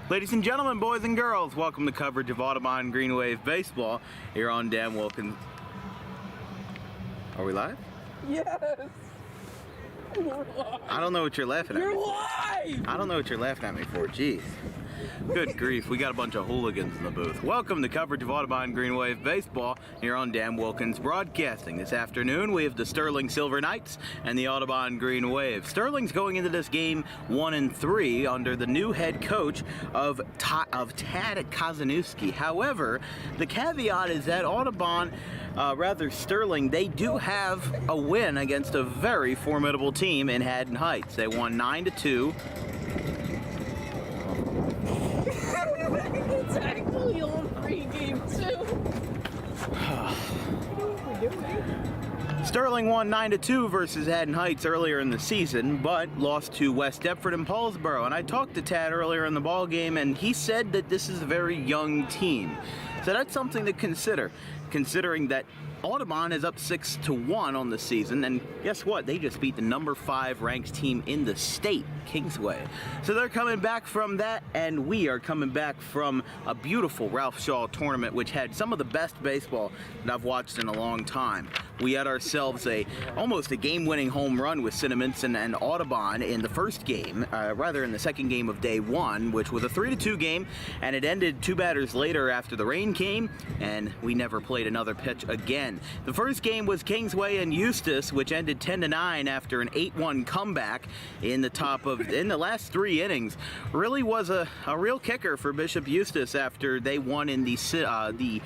Ladies and gentlemen, boys and girls, welcome to coverage of Audubon Green Wave Baseball here on Dan Wilkins. Are we live? Yes! We're live! I don't know what you're laughing at. You're live! I don't know what you're laughing at me for, jeez. Good grief, we got a bunch of hooligans in the booth. Welcome to coverage of Audubon Green Wave Baseball here on Dan Wilkins Broadcasting. This afternoon we have the Sterling Silver Knights and the Audubon Green Wave. Sterling's going into this game 1-3 under the new head coach of Tad Kazanowski. However, the caveat is that Audubon, Sterling, they do have a win against a very formidable team in Haddon Heights. They won 9-2. It's actually on pregame too. Sterling won 9-2 versus Haddon Heights earlier in the season, but lost to West Deptford and Paulsboro. And I talked to Tad earlier in the ball game, and he said that this is a very young team. So that's something to consider, considering that Audubon is up 6-1 on the season, and guess what? They just beat the number 5 ranked team in the state, Kingsway. So they're coming back from that, and we are coming back from a beautiful Ralph Shaw tournament, which had some of the best baseball that I've watched in a long time. We had ourselves almost a game-winning home run with Cinnaminson and Audubon in the first game, in the second game of day 1, which was a 3-2 game, and it ended 2 batters later after the rain came, and we never played another pitch again. The first game was Kingsway and Eustis, which ended 10-9 after an 8-1 comeback in the last 3 innings. Really was a real kicker for Bishop Eustis after they won in the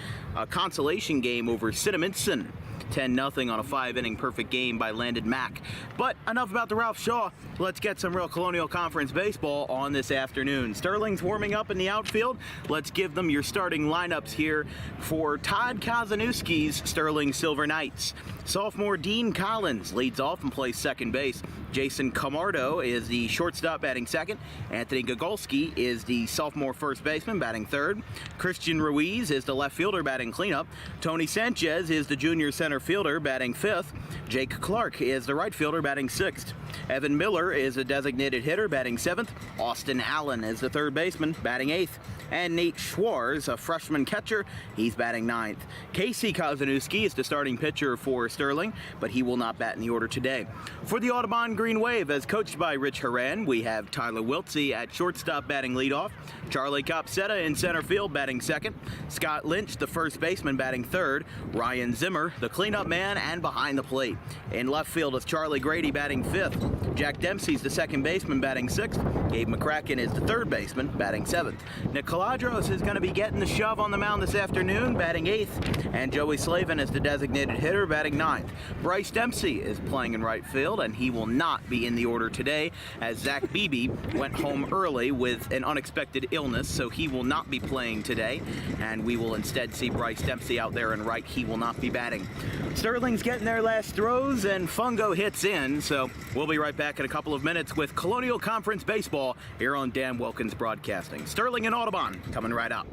consolation game over Cinnaminson. 10-0 on a 5-inning perfect game by Landon Mack. But enough about the Ralph Shaw. Let's get some real Colonial Conference baseball on this afternoon. Sterling's warming up in the outfield. Let's give them your starting lineups here for Tad Kazanowski's Sterling Silver Knights. Sophomore Dean Collins leads off and plays second base. Jason Camardo is the shortstop batting second. Anthony Gogolski is the sophomore first baseman batting third. Christian Ruiz is the left fielder batting cleanup. Tony Sanchez is the junior center fielder batting fifth. Jake Clark is the right fielder batting sixth. Evan Miller is a designated hitter batting seventh. Austin Allen is the third baseman batting eighth. And Nate Schwartz, a freshman catcher, he's batting ninth. Casey Kazanowski is the starting pitcher for Sterling, but he will not bat in the order today. For the Audubon Green Wave, as coached by Rich Horan, we have Tyler Wiltsey at shortstop batting leadoff. Charlie Copsetta in center field batting second. Scott Lynch, the first baseman, batting third. Ryan Zimmer, the cleanup man, and behind the plate. In left field is Charlie Grady batting fifth. Jack Dempsey's the second baseman batting sixth. Gabe McCracken is the third baseman batting seventh. Nick Caladros is going to be getting the shove on the mound this afternoon, batting eighth. And Joey Slavin is the designated hitter batting ninth. Bryce Dempsey is playing in right field, and he will not be in the order today as Zach Beebe went home early with an unexpected illness, so he will not be playing today. And we will instead see Bryce Dempsey out there in right. He will not be batting. Sterling's getting their last throws, and Fungo hits in, so we'll be right back in a couple of minutes with Colonial Conference Baseball here on Dan Wilkins Broadcasting. Sterling and Audubon coming right up.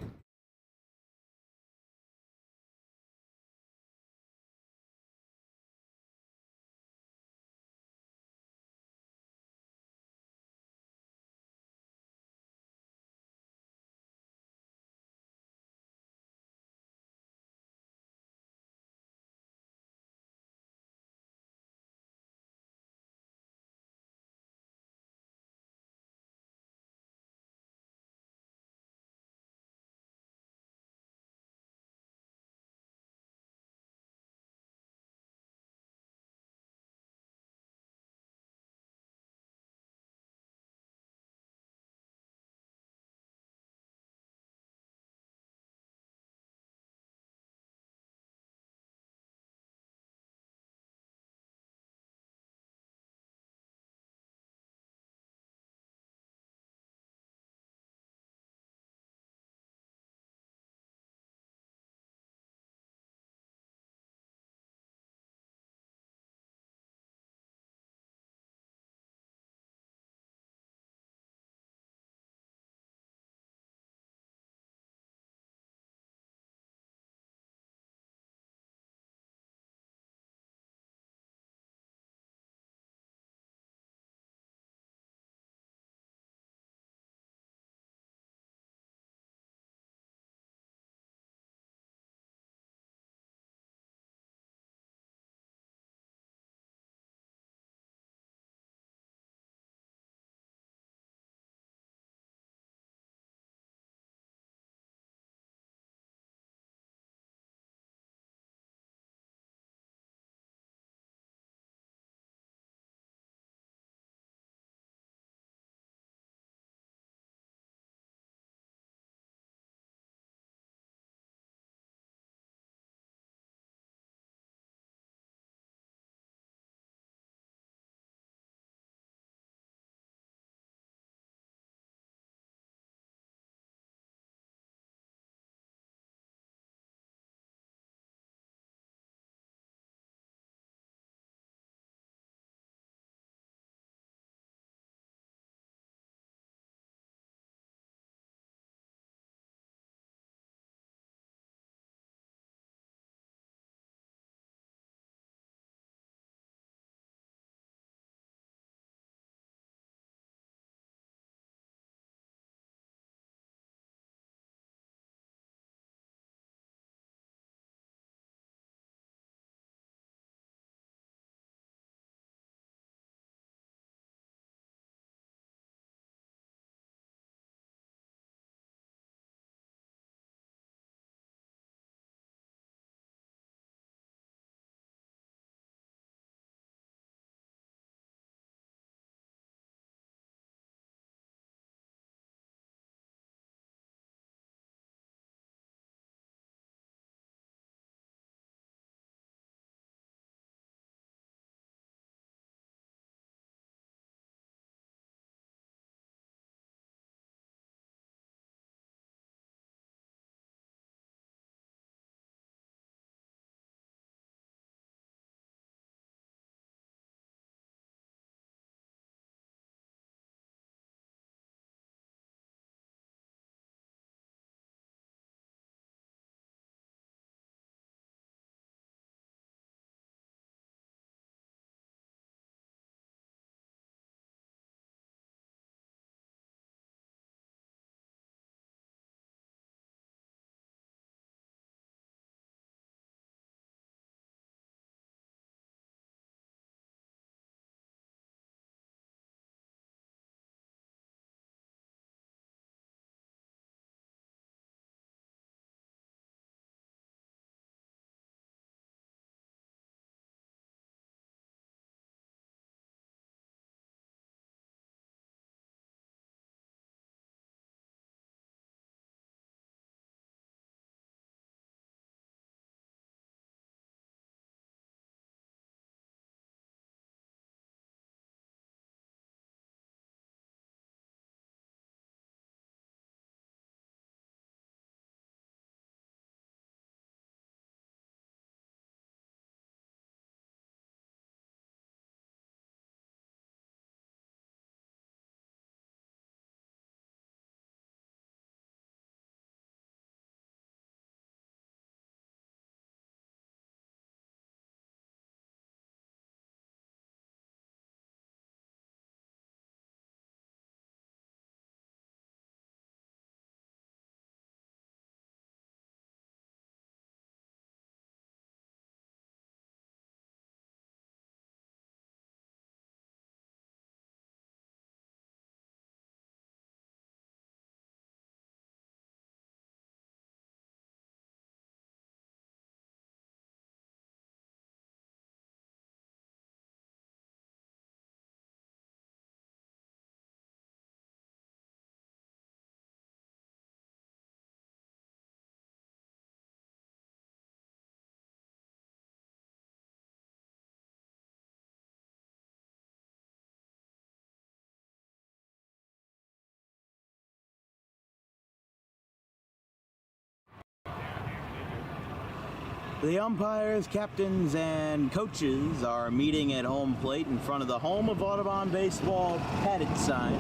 The umpires, captains, and coaches are meeting at home plate in front of the home of Audubon baseball padded sign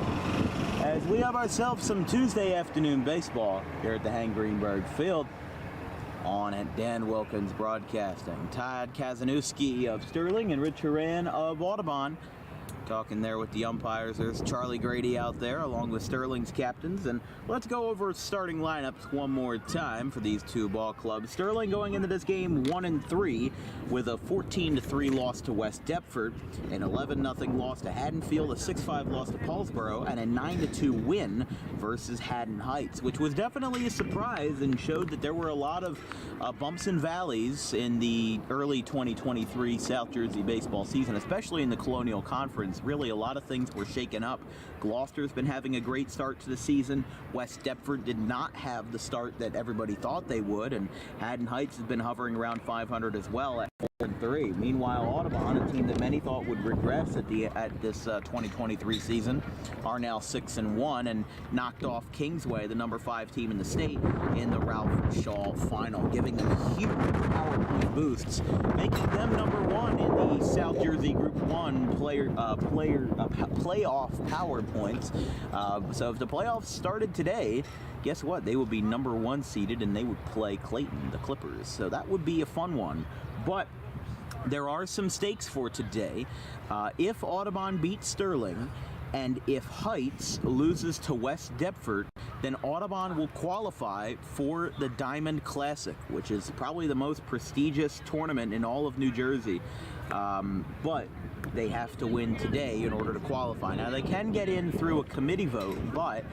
as we have ourselves some Tuesday afternoon baseball here at the Hank Greenberg Field on at Dan Wilkins Broadcasting. Todd Kazanowski of Sterling and Rich Horan of Audubon talking there with the umpires. There's Charlie Grady out there along with Sterling's captains, and let's go over starting lineups one more time for these two ball clubs. Sterling going into this game 1-3 with a 14-3 loss to West Deptford, an 11-0 loss to Haddonfield, a 6-5 loss to Paulsboro, and a 9-2 win versus Haddon Heights, which was definitely a surprise and showed that there were a lot of bumps and valleys in the early 2023 South Jersey baseball season, especially in the Colonial Conference. Really, a lot of things were shaken up. Gloucester's been having a great start to the season. West Deptford did not have the start that everybody thought they would, and Haddon Heights has been hovering around 500 as well at 4-3. Meanwhile, Audubon, a team that many thought would regress at this 2023 season, are now 6-1 and knocked off Kingsway, the number 5 team in the state, in the Ralph Shaw final, giving them huge power point boosts, making them number 1 in the South Jersey Group 1 playoff power points. So if the playoffs started today, guess what? They would be number 1 seeded and they would play Clayton, the Clippers. So that would be a fun one. But there are some stakes for today. If Audubon beats Sterling and if Heights loses to West Deptford, then Audubon will qualify for the Diamond Classic, which is probably the most prestigious tournament in all of New Jersey. But they have to win today in order to qualify. Now, they can get in through a committee vote, but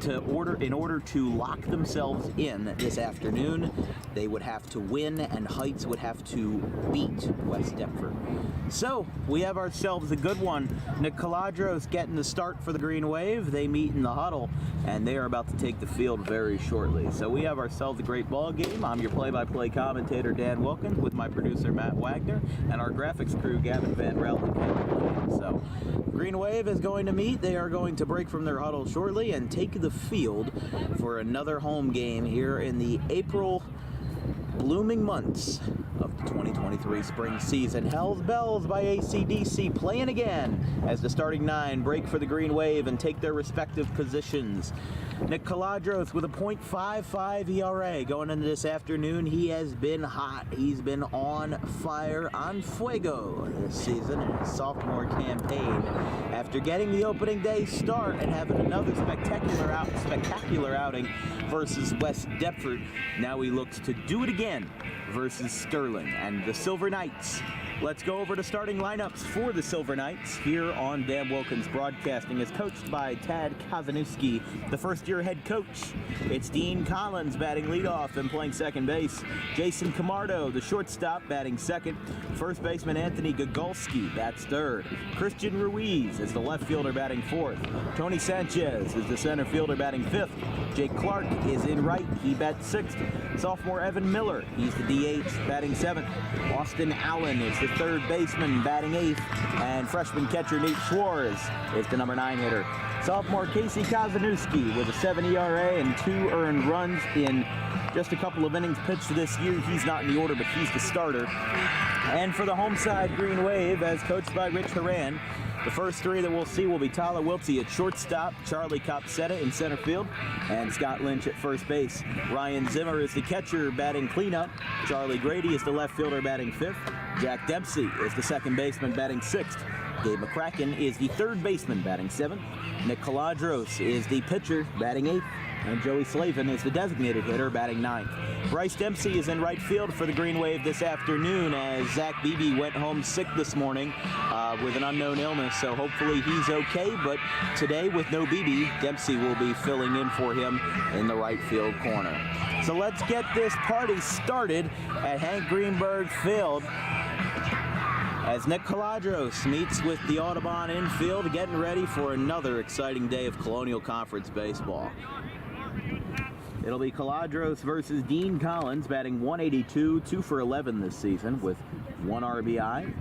in order to lock themselves in this afternoon, they would have to win, and Heights would have to beat West Deptford. So, we have ourselves a good one. Nick Caladros getting the start for the Green Wave. They meet in the huddle, and they are about to take the field very shortly. So we have ourselves a great ball game. I'm your play-by-play commentator, Dan Wilkins, with my producer, Matt Wagner, and our graphics crew, Gavin Van Rel and Kevin. So, Green Wave is going to meet. They are going to break from their huddle shortly and take the field for another home game here in the April blooming months of the 2023 spring season. Hell's Bells by AC/DC playing again as the starting 9 break for the Green Wave and take their respective positions. Nick Caladros with a .55 ERA going into this afternoon. He has been hot. He's been on fire, on fuego this season in his sophomore campaign. After getting the opening day start and having another spectacular outing versus West Deptford, now he looks to do it again versus Sterling and the Silver Knights. Let's go over the starting lineups for the Silver Knights here on Dan Wilkins Broadcasting, as coached by Tad Kazanowski, the first-year head coach. It's Dean Collins batting leadoff and playing second base. Jason Camardo, the shortstop, batting second. First baseman Anthony Gogolski bats third. Christian Ruiz is the left fielder batting fourth. Tony Sanchez is the center fielder batting fifth. Jake Clark is in right. He bats sixth. Sophomore Evan Miller, he's the DH, batting seventh. Austin Allen is the third baseman, batting eighth. And freshman catcher Nate Schwartz is the number 9 hitter. Sophomore Casey Kazanowski with a 7 ERA and 2 earned runs in just a couple of innings pitched this year. He's not in the order, but he's the starter. And for the home side Green Wave, as coached by Rich Horan, the first 3 that we'll see will be Tyler Wiltsey at shortstop, Charlie Copsetta in center field, and Scott Lynch at first base. Ryan Zimmer is the catcher batting cleanup. Charlie Grady is the left fielder batting fifth. Jack Dempsey is the second baseman batting sixth. Gabe McCracken is the third baseman batting seventh. Nick Caladros is the pitcher batting eighth. And Joey Slavin is the designated hitter batting ninth. Bryce Dempsey is in right field for the Green Wave this afternoon, as Zach Beebe went home sick this morning with an unknown illness, so hopefully he's okay. But today, with no Beebe, Dempsey will be filling in for him in the right field corner. So let's get this party started at Hank Greenberg Field, as Nick Caladros meets with the Audubon infield, getting ready for another exciting day of Colonial Conference baseball. It'll be Caladros versus Dean Collins, batting 182, 2 for 11 this season with 1 RBI.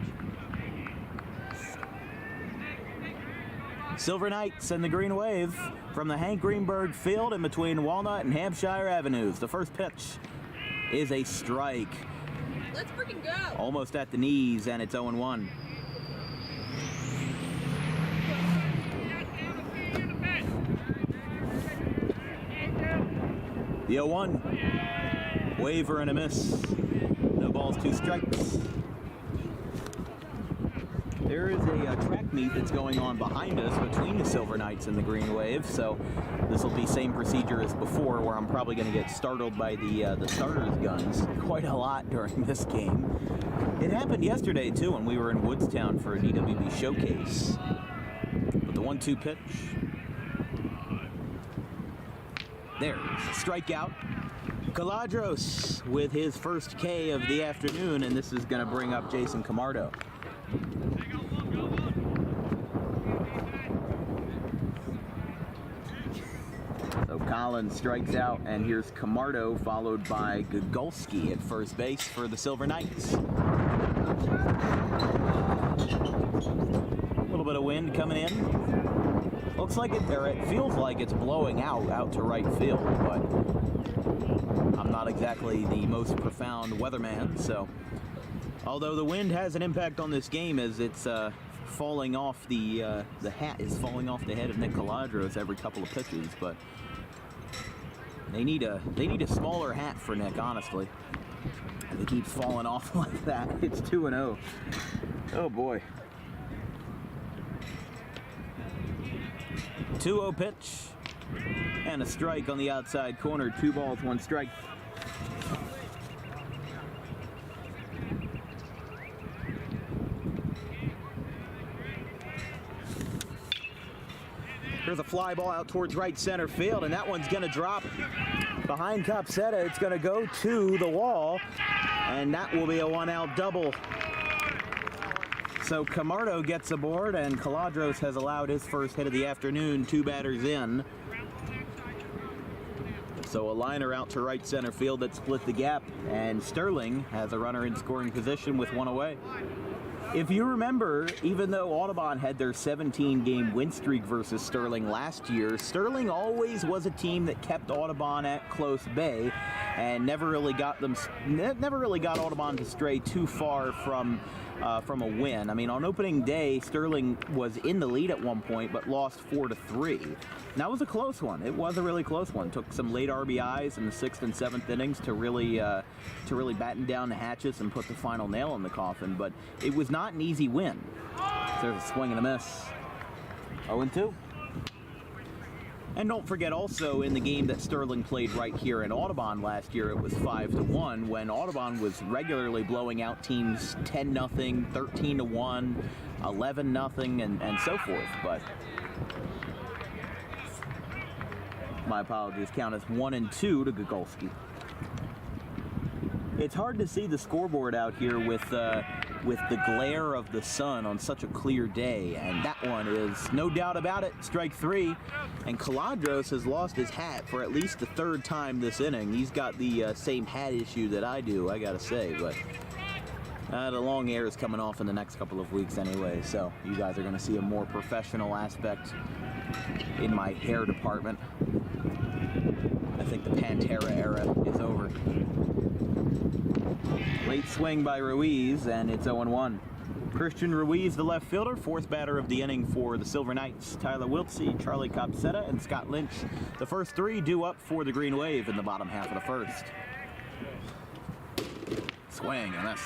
Silver Knights and the Green Wave from the Hank Greenberg Field in between Walnut and Hampshire Avenues. The first pitch is a strike. Let's freaking go. Almost at the knees, and it's 0-1. The 0-1. Waiver and a miss. No balls, 2 strikes. There is a track meet that's going on behind us between the Silver Knights and the Green Wave, so this will be same procedure as before, where I'm probably going to get startled by the starters' guns quite a lot during this game. It happened yesterday too when we were in Woodstown for an EWB showcase. But the 1-2 pitch. There's a strikeout. Caladros with his first K of the afternoon, and this is going to bring up Jason Camardo. So Collins strikes out, and here's Camardo, followed by Gogolski at first base for the Silver Knights. A little bit of wind coming in. Looks like it feels like it's blowing out to right field, but I'm not exactly the most profound weatherman, so although the wind has an impact on this game as it's falling off the hat is falling off the head of Nick Caladros every couple of pitches, but they need a smaller hat for Nick, honestly. If it keeps falling off like that, it's 2-0. Oh boy. 2-0 pitch and a strike on the outside corner. 2 balls, 1 strike. Here's a fly ball out towards right center field, and that one's going to drop behind Copsetta. It's going to go to the wall, and that will be a 1-out double. So Camardo gets aboard, and Caladros has allowed his first hit of the afternoon, 2 batters in. So a liner out to right center field that split the gap, and Sterling has a runner in scoring position with 1 away. If you remember, even though Audubon had their 17-game win streak versus Sterling last year, Sterling always was a team that kept Audubon at close bay and never really got Audubon to stray too far from a win. I mean, on opening day, Sterling was in the lead at one point, but lost 4-3. And that was a close one. It was a really close one. Took some late RBIs in the 6th and 7th innings to really batten down the hatches and put the final nail in the coffin. But it was not an easy win. There's a swing and a miss. 0-2. And don't forget also, in the game that Sterling played right here in Audubon last year, it was 5-1 when Audubon was regularly blowing out teams 10-0, 13-1, 11-0, and so forth. But my apologies, count as 1-2 to Gogolski. It's hard to see the scoreboard out here with the glare of the sun on such a clear day, and that one is no doubt about it, strike 3. And Caladros has lost his hat for at least the 3rd time this inning. He's got the same hat issue that I do, I gotta say, but the long hair is coming off in the next couple of weeks anyway, so you guys are gonna see a more professional aspect in my hair department. I think the Pantera era is over. Late swing by Ruiz, and it's 0-1. Christian Ruiz, the left fielder, 4th batter of the inning for the Silver Knights. Tyler Wiltsey, Charlie Copsetta, and Scott Lynch. The first 3 due up for the Green Wave in the bottom half of the 1st. Swing and miss.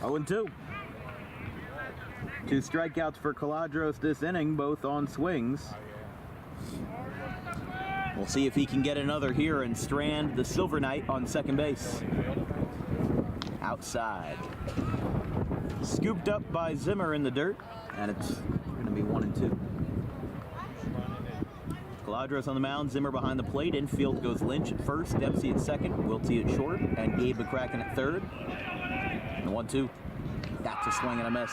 0-2. 2 strikeouts for Caladros this inning, both on swings. We'll see if he can get another here and strand the Silver Knight on second base. Outside. Scooped up by Zimmer in the dirt, and it's going to be 1-2. Caladros on the mound, Zimmer behind the plate. Infield goes Lynch at first, Dempsey at second, Wiltsey at short, and Gabe McCracken at third. And 1-2. That's a swing and a miss.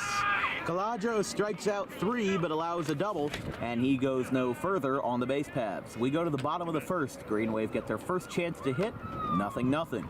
Caladros strikes out 3, but allows a double, and he goes no further on the base paths. We go to the bottom of the 1st. Green Wave get their first chance to hit. 0-0.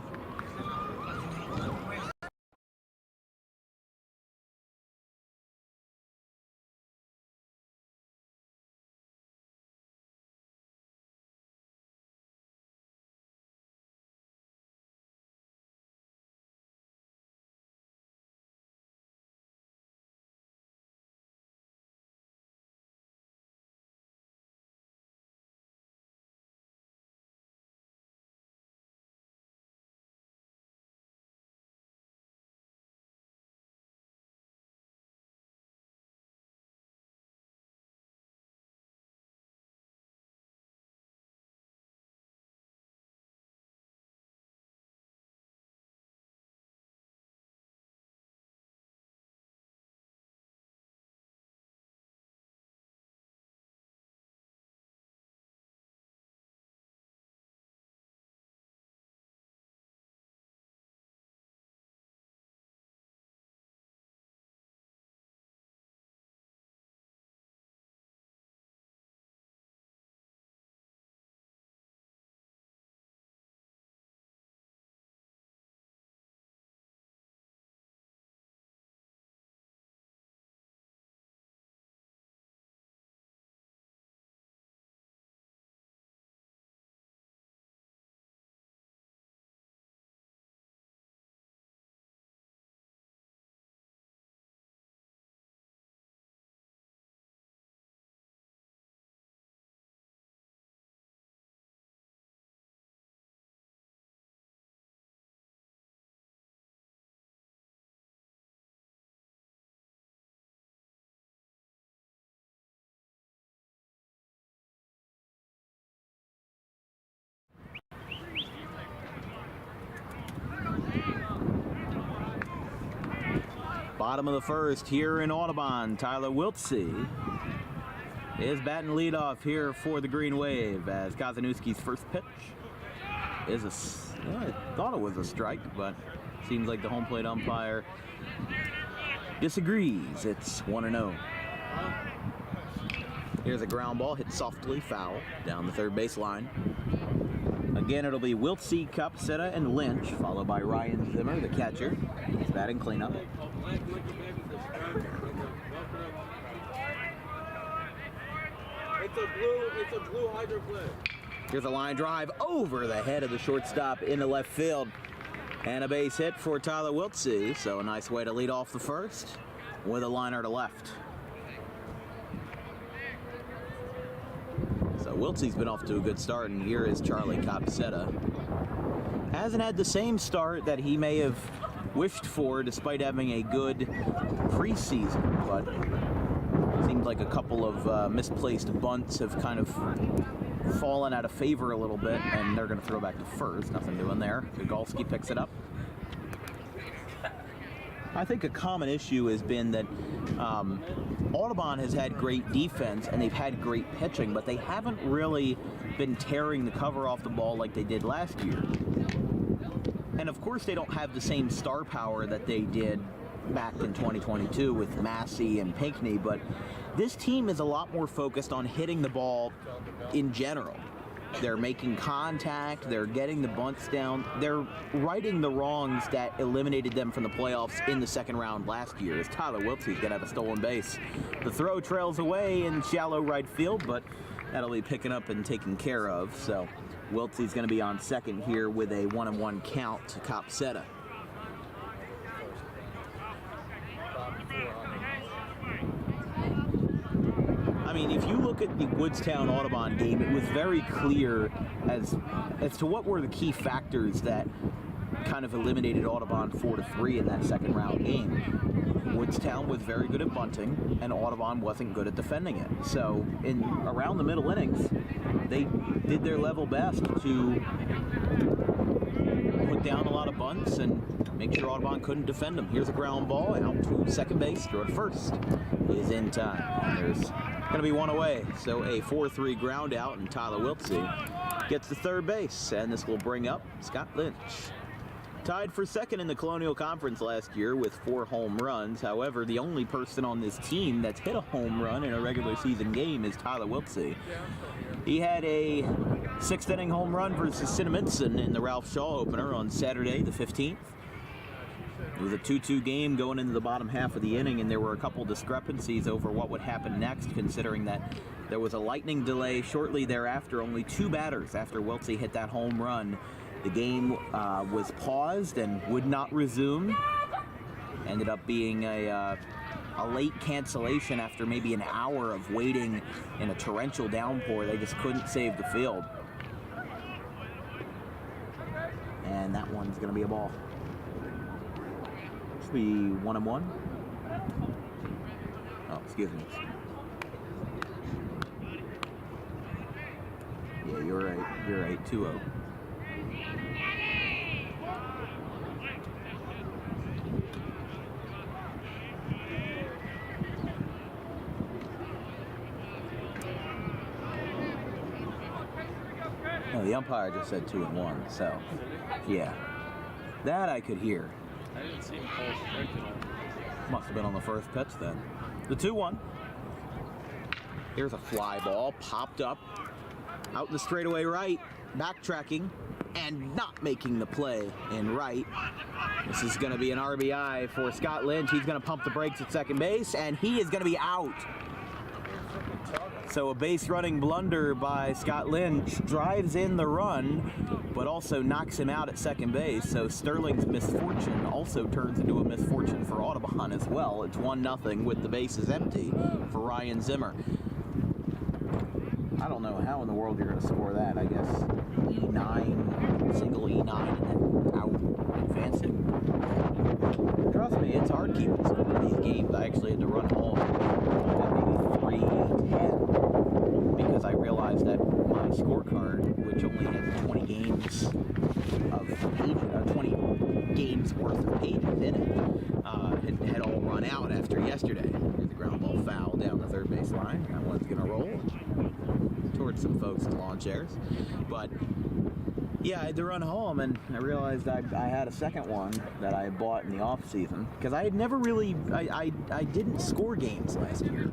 Bottom of the first here in Audubon. Tyler Wiltsey is batting leadoff here for the Green Wave as Kazanowski's first pitch is I thought it was a strike, but seems like the home plate umpire disagrees. It's 1-0. Here's a ground ball hit softly, foul down the third base line. Again, it'll be Wiltsey, Capseta, and Lynch, followed by Ryan Zimmer, the catcher. He's batting cleanup. It's a blue hydroplane. Here's a line drive over the head of the shortstop into left field. And a base hit for Tyler Wiltsey. So a nice way to lead off the first with a liner to left. So Wiltsey's been off to a good start, and here is Charlie Capseta. Hasn't had the same start that he may have wished for despite having a good preseason, but seemed like a couple of misplaced bunts have kind of fallen out of favor a little bit, and they're going to throw back to first. Nothing doing there. Gogolski picks it up. I think a common issue has been that Audubon has had great defense and they've had great pitching, but they haven't really been tearing the cover off the ball like they did last year. And of course they don't have the same star power that they did back in 2022 with Massey and Pinckney, but this team is a lot more focused on hitting the ball in general. They're making contact, they're getting the bunts down, they're righting the wrongs that eliminated them from the playoffs in the second round last year, as Tyler Wiltsey's gonna have a stolen base. The throw trails away in shallow right field, but that'll be picking up and taken care of. So Wiltsey's gonna be on second here with a 1-1 count to Capseta. I mean, if you look at the Woodstown Audubon game, it was very clear as to what were the key factors that kind of eliminated Audubon 4-3 in that second round game. Woodstown was very good at bunting, and Audubon wasn't good at defending it. So in around the middle innings, they did their level best to put down a lot of bunts and make sure Audubon couldn't defend them. Here's a ground ball out to second base. Throw to first is in time. And there's going to be one away. So a 4-3 ground out, and Tyler Wiltsey gets to third base. And this will bring up Scott Lynch. Tied for second in the Colonial Conference last year with 4 home runs. However, the only person on this team that's hit a home run in a regular season game is Tyler Wiltsey. He had a 6th inning home run versus Cinnaminson in the Ralph Shaw opener on Saturday the 15th. It was a 2-2 game going into the bottom half of the inning, and there were a couple discrepancies over what would happen next, considering that there was a lightning delay shortly thereafter. Only 2 batters after Wiltsey hit that home run. The game was paused and would not resume. Ended up being a late cancellation after maybe an hour of waiting in a torrential downpour. They just couldn't save the field. And that one's going to be a ball. Should be 1-1. Oh, excuse me. Yeah, you're right. You're right. 2-0. No, the umpire just said 2-1, so yeah, that I could hear. I didn't see him call strike at all. Must have been on the first pitch then. The 2-1. Here's a fly ball, popped up, out in the straightaway right, backtracking, and not making the play in right. This is going to be an RBI for Scott Lynch. He's going to pump the brakes at second base, and he is going to be out. So a base running blunder by Scott Lynch drives in the run, but also knocks him out at second base. So Sterling's misfortune also turns into a misfortune for Audubon as well. It's 1-0 with the bases empty for Ryan Zimmer. I don't know how in the world you're going to score that. I guess E9, single E9, and then out advancing. Trust me, it's hard keeping score in these games. I actually had to run home at maybe 3:10 because I realized that my scorecard, which only has 20 games of pages, 20 games worth of pages in it, had all run yesterday. There's a ground ball foul down the third base line. That one's going to roll towards some folks in lawn chairs. But yeah, I had to run home, and I realized I had a second one that I bought in the off season because I had never really I didn't score games last year.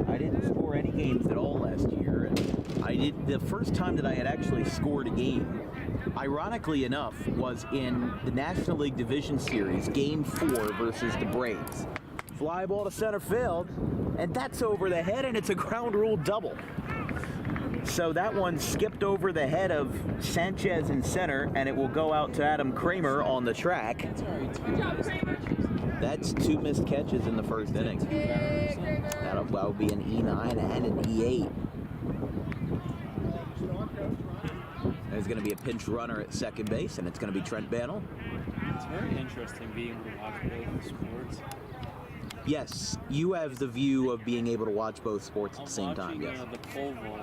I didn't score any games at all last year, and I did the first time that I had actually scored a game, ironically enough, was in the National League Division Series, Game 4 versus the Braves. Fly ball to center field, and that's over the head, and it's a ground rule double. So that one skipped over the head of Sanchez in center, and it will go out to Adam Kramer on the track. That's 2 missed catches in the first inning. That'll be an E9 and an E8. There's going to be a pinch runner at second base, and it's going to be Trent Bantle. It's very interesting being able to watch both sports. Yes, you have the view of being able to watch both sports at the same time. Yes. The pole vault.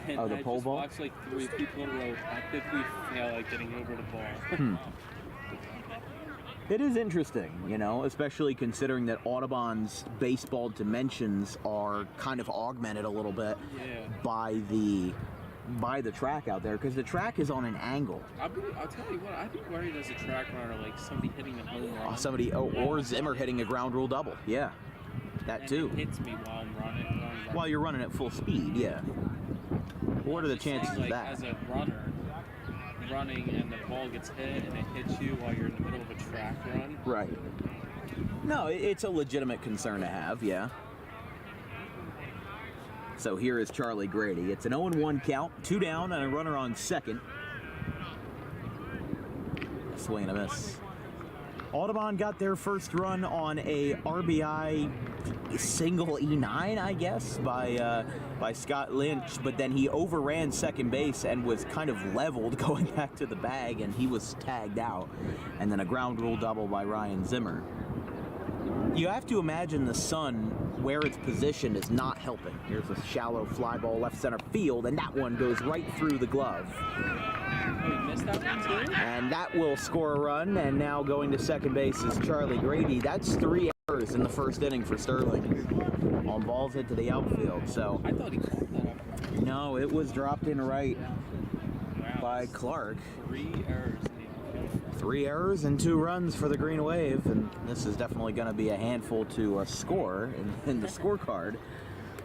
And Oh, the pole vault? I just watched like 3 people in a row epically fail at getting over the ball. It is interesting, you know, especially considering that Audubon's baseball dimensions are kind of augmented a little bit by the track out there, because the track is on an angle. I'll tell you what, I'd be worried as a track runner, like somebody hitting a home run. Or Zimmer hitting a ground rule double. Yeah, that too. It hits me while I'm running. While you're running at full speed, yeah. What are the chances of that? As a runner, running and the ball gets hit and it hits you while you're in the middle of a track run. Right. No, it's a legitimate concern to have, yeah. So here is Charlie Grady. It's an 0-1 count, 2 down, and a runner on second. Swing and a miss. Audubon got their first run on a RBI single E9, I guess, by Scott Lynch, but then he overran second base and was kind of leveled going back to the bag, and he was tagged out. And then a ground rule double by Ryan Zimmer. You have to imagine the sun, where it's positioned, is not helping. Here's a shallow fly ball left center field, and that one goes right through the glove. Oh, you missed that one too? And that will score a run, and now going to second base is Charlie Grady. That's 3 errors in the first inning for Sterling on balls hit to the outfield. So I thought he caught that up. no, it was dropped in right by Clark. 3 errors in the outfield. 3 errors and 2 runs for the Green Wave, and this is definitely going to be a handful to score in the scorecard.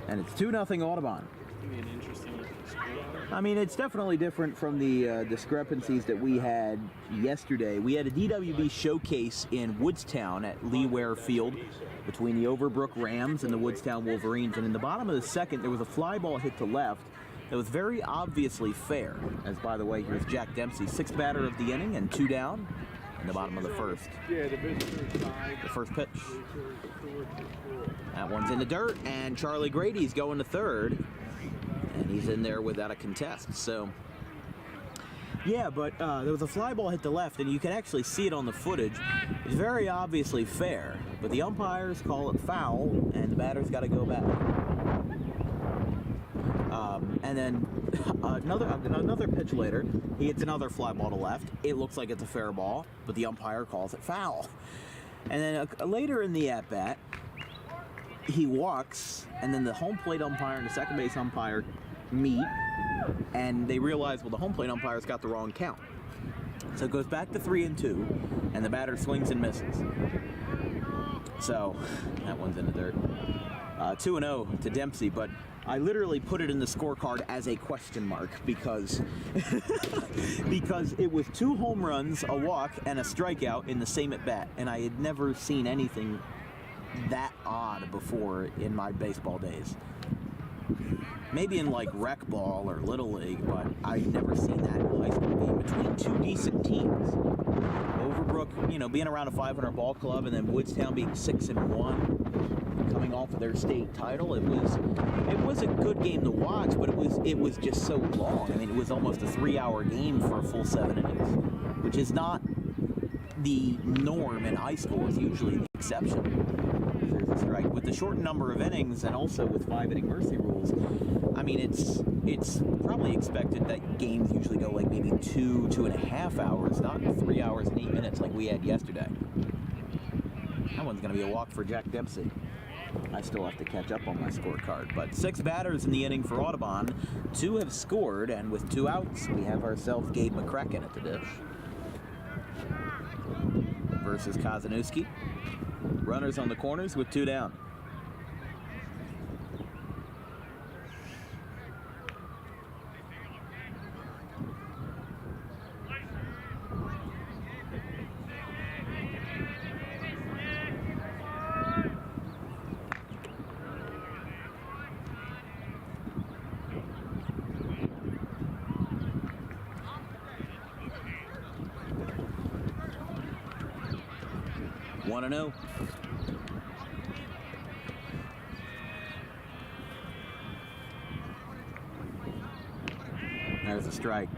And it's 2-0 Audubon. It's going to be an interesting looking score. I mean, it's definitely different from the discrepancies that we had yesterday. We had a DWB showcase in Woodstown at Lee Ware Field between the Overbrook Rams and the Woodstown Wolverines. And in the bottom of the second, there was a fly ball hit to left that was very obviously fair. As, by the way, here's Jack Dempsey, 6th batter of the inning and 2 down in the bottom of the first. The first pitch. That one's in the dirt, and Charlie Grady's going to third. And he's in there without a contest. So, yeah, but there was a fly ball hit to left, and you can actually see it on the footage. It's very obviously fair, but the umpires call it foul, and the batter's got to go back. And then another pitch later, he hits another fly ball to left. It looks like it's a fair ball, but the umpire calls it foul. And then later in the at-bat, he walks, and then the home plate umpire and the second base umpire meet, and they realize, well, the home plate umpire's got the wrong count. So it goes back to 3-2, and the batter swings and misses. So that one's in the dirt. 2-0 to Dempsey, but I literally put it in the scorecard as a question mark because because it was 2 home runs, a walk, and a strikeout in the same at bat, and I had never seen anything that odd before in my baseball days. Maybe in like rec ball or little league, but I've never seen that in a high school game between 2 decent teams. Overbrook, you know, being around a 500 ball club, and then Woodstown being 6-1, coming off of their state title. It was a good game to watch, but it was just so long. I mean, it was almost a 3-hour game for a full 7 innings, which is not the norm in high school. It's usually the exception. There's a strike. With the short number of innings and also with 5-inning mercy rules, I mean, it's probably expected that games usually go like maybe 2.5 hours, not 3 hours and 8 minutes like we had yesterday. That one's going to be a walk for Jack Dempsey. I still have to catch up on my scorecard. But 6 batters in the inning for Audubon. 2 have scored, and with 2 outs, we have ourselves Gabe McCracken at the dish. Versus Kozanowski. Runners on the corners with 2 down. One and 0. There's a strike.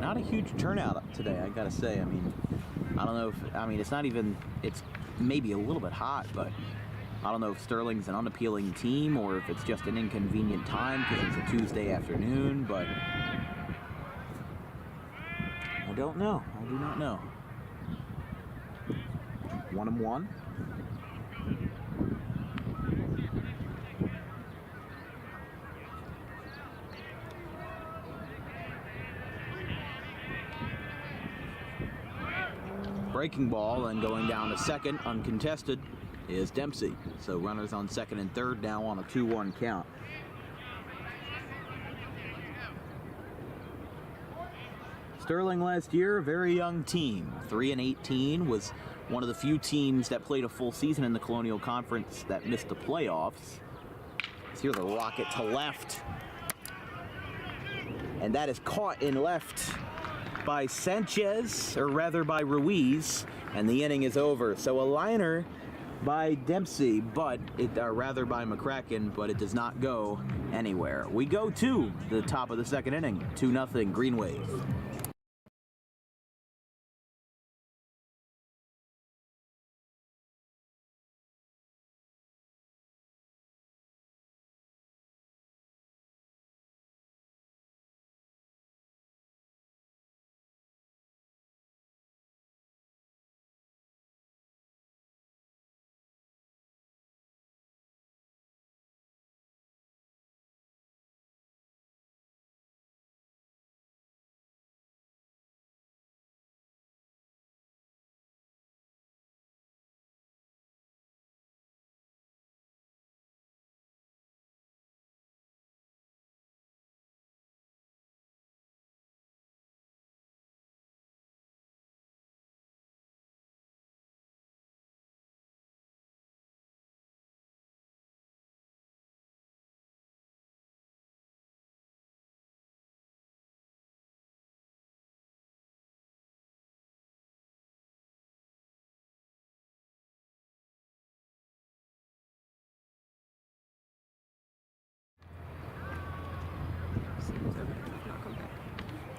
Not a huge turnout today, I gotta say. I mean, I don't know if, it's not even, it's maybe a little bit hot, but I don't know if Sterling's an unappealing team or if it's just an inconvenient time because it's a Tuesday afternoon, but I don't know. I do not know. 1-1. Breaking ball and going down to second, uncontested, is Dempsey. So runners on second and third now on a 2-1 count. Sterling last year, a very young team. 3-18, was one of the few teams that played a full season in the Colonial Conference that missed the playoffs. Let's hear the rocket to left. And that is caught in left by Sanchez, or rather by Ruiz, and the inning is over. So a liner by Dempsey, but rather by McCracken, but it does not go anywhere. We go to the top of the second inning, 2-0 Green Wave.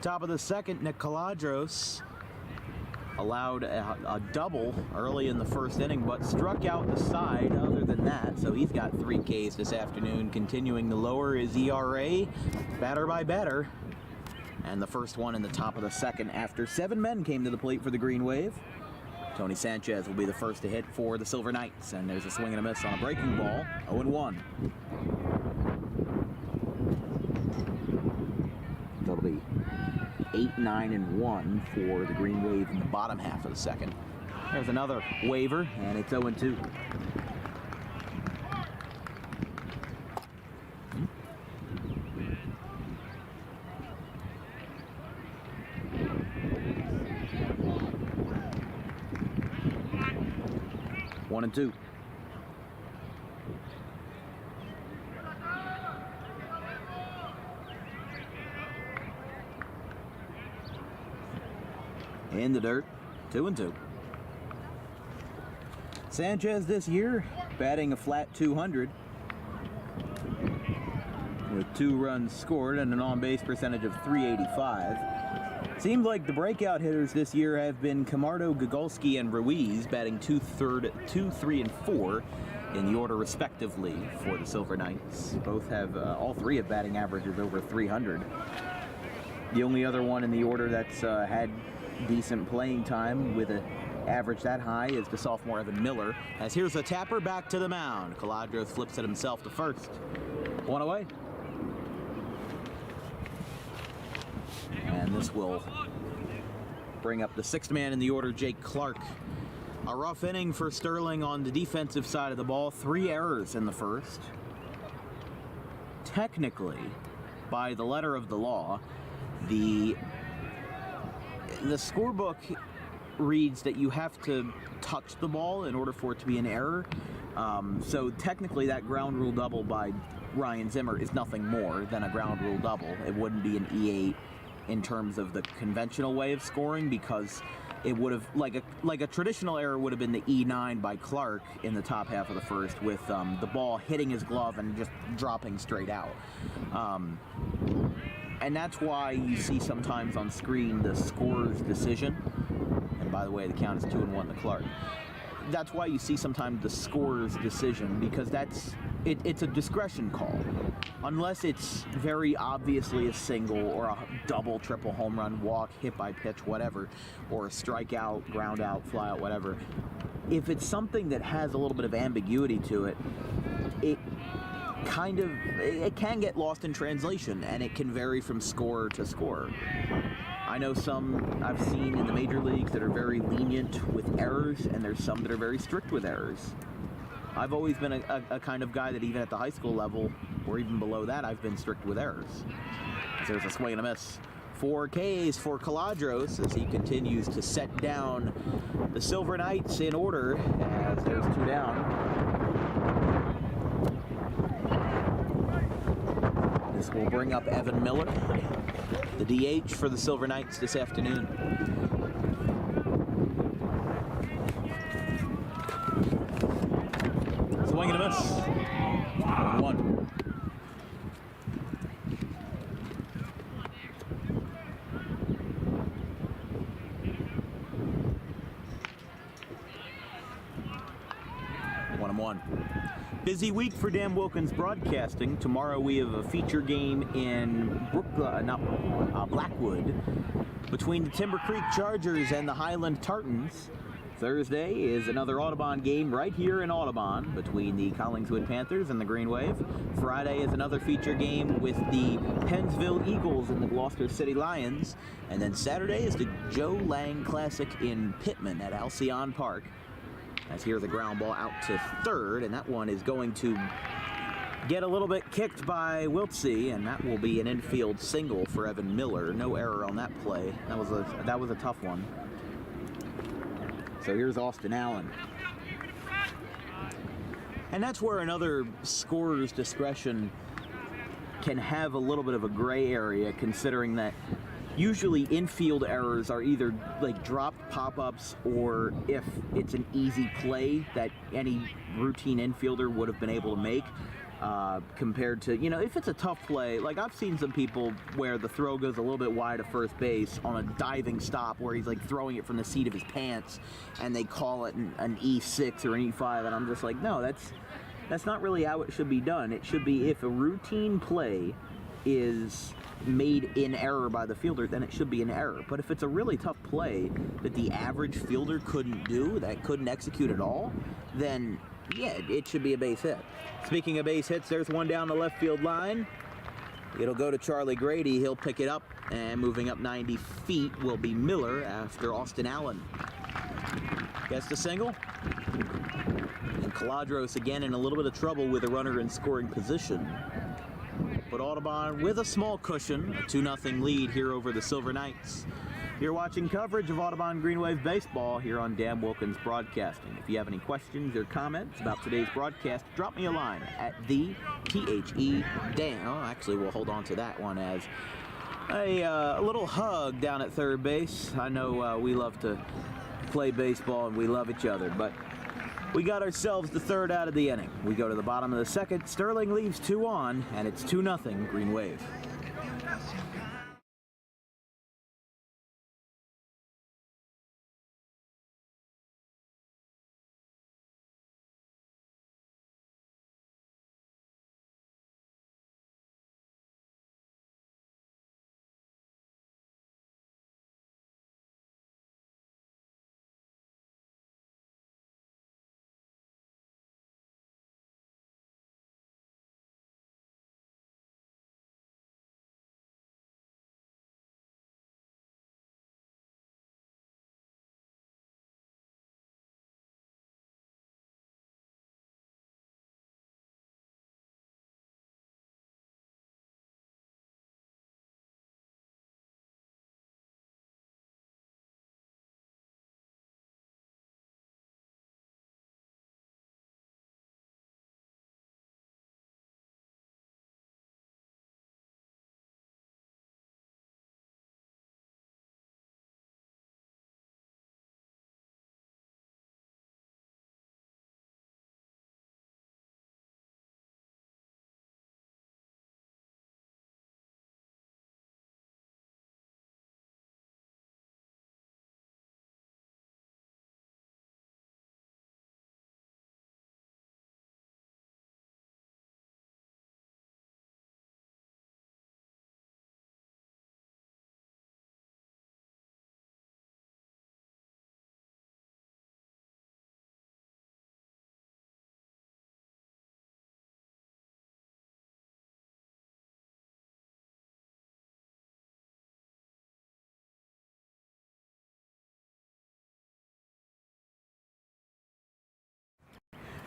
Top of the second, Nick Caladros allowed a double early in the first inning, but struck out the side other than that. So he's got 3 Ks this afternoon. Continuing to lower his ERA, batter by batter. And the first one in the top of the second after 7 men came to the plate for the Green Wave. Tony Sanchez will be the first to hit for the Silver Knights. And there's a swing and a miss on a breaking ball, 0-1. That'll be 8-9-1 for the Green Wave in the bottom half of the second. There's another waiver, and it's 0-2. One and 2. In the dirt, 2-2. Sanchez this year batting a flat 200 with 2 runs scored and an on-base percentage of .385. Seems like the breakout hitters this year have been Camardo, Gogolski, and Ruiz, batting 2, 3, and 4 in the order respectively for the Silver Knights. Both have, all 3 have batting averages over 300. The only other one in the order that's had decent playing time with an average that high is the sophomore Evan Miller. As here's a tapper back to the mound. Caladros flips it himself to first. One away. And this will bring up the sixth man in the order, Jake Clark. A rough inning for Sterling on the defensive side of the ball. 3 errors in the first. Technically, by the letter of the law, the scorebook reads that you have to touch the ball in order for it to be an error. So technically that ground rule double by Ryan Zimmer is nothing more than a ground rule double. It wouldn't be an E8 in terms of the conventional way of scoring, because it would have, like a traditional error would have been the E9 by Clark in the top half of the first, with the ball hitting his glove and just dropping straight out. And that's why you see sometimes on screen the scorer's decision. And by the way, the count is 2-1 to Clark. That's why you see sometimes the scorer's decision, because it's a discretion call. Unless it's very obviously a single or a double, triple home run, walk, hit by pitch, whatever, or a strikeout, ground out, fly out, whatever. If it's something that has a little bit of ambiguity to it, it can get lost in translation, and it can vary from scorer to scorer. I know some I've seen in the major leagues that are very lenient with errors, and there's some that are very strict with errors. I've always been a kind of guy that even at the high school level, or even below that, I've been strict with errors. There's a swing and a miss. 4 Ks for Caladros as he continues to set down the Silver Knights in order, as there's 2 down. This will bring up Evan Miller, the DH for the Silver Knights this afternoon. Swing and a miss. 1-1. Busy week for Dan Wilkins Broadcasting. Tomorrow we have a feature game in Blackwood between the Timber Creek Chargers and the Highland Tartans. Thursday is another Audubon game right here in Audubon between the Collingswood Panthers and the Green Wave. Friday is another feature game with the Pennsville Eagles and the Gloucester City Lions. And then Saturday is the Joe Lang Classic in Pittman at Alcyon Park. As here's a ground ball out to third, and that one is going to get a little bit kicked by Wiltsey, and that will be an infield single for Evan Miller. No error on that play. That was a tough one. So here's Austin Allen. And that's where another scorer's discretion can have a little bit of a gray area, considering that usually infield errors are either like dropped pop-ups, or if it's an easy play that any routine infielder would have been able to make, compared to, if it's a tough play. Like I've seen some people where the throw goes a little bit wide of first base on a diving stop where he's like throwing it from the seat of his pants, and they call it an E6 or an E5, and I'm just like, no, that's not really how it should be done. It should be, if a routine play is made in error by the fielder, then it should be an error. But if it's a really tough play that the average fielder couldn't do, that couldn't execute at all, then yeah, it should be a base hit. Speaking of base hits, there's one down the left field line. It'll go to Charlie Grady. He'll pick it up, and moving up 90 feet will be Miller after Austin Allen. Gets the single. And Caladros again in a little bit of trouble with a runner in scoring position. But Audubon with a small cushion, a 2-0 lead here over the Silver Knights. You're watching coverage of Audubon Green Wave baseball here on Dan Wilkins Broadcasting. If you have any questions or comments about today's broadcast, drop me a line at the THE Dan. Oh, actually, we'll hold on to that one as a little hug down at third base. I know we love to play baseball and we love each other, but we got ourselves the third out of the inning. We go to the bottom of the second. Sterling leaves 2 on, and it's 2-0 Green Wave.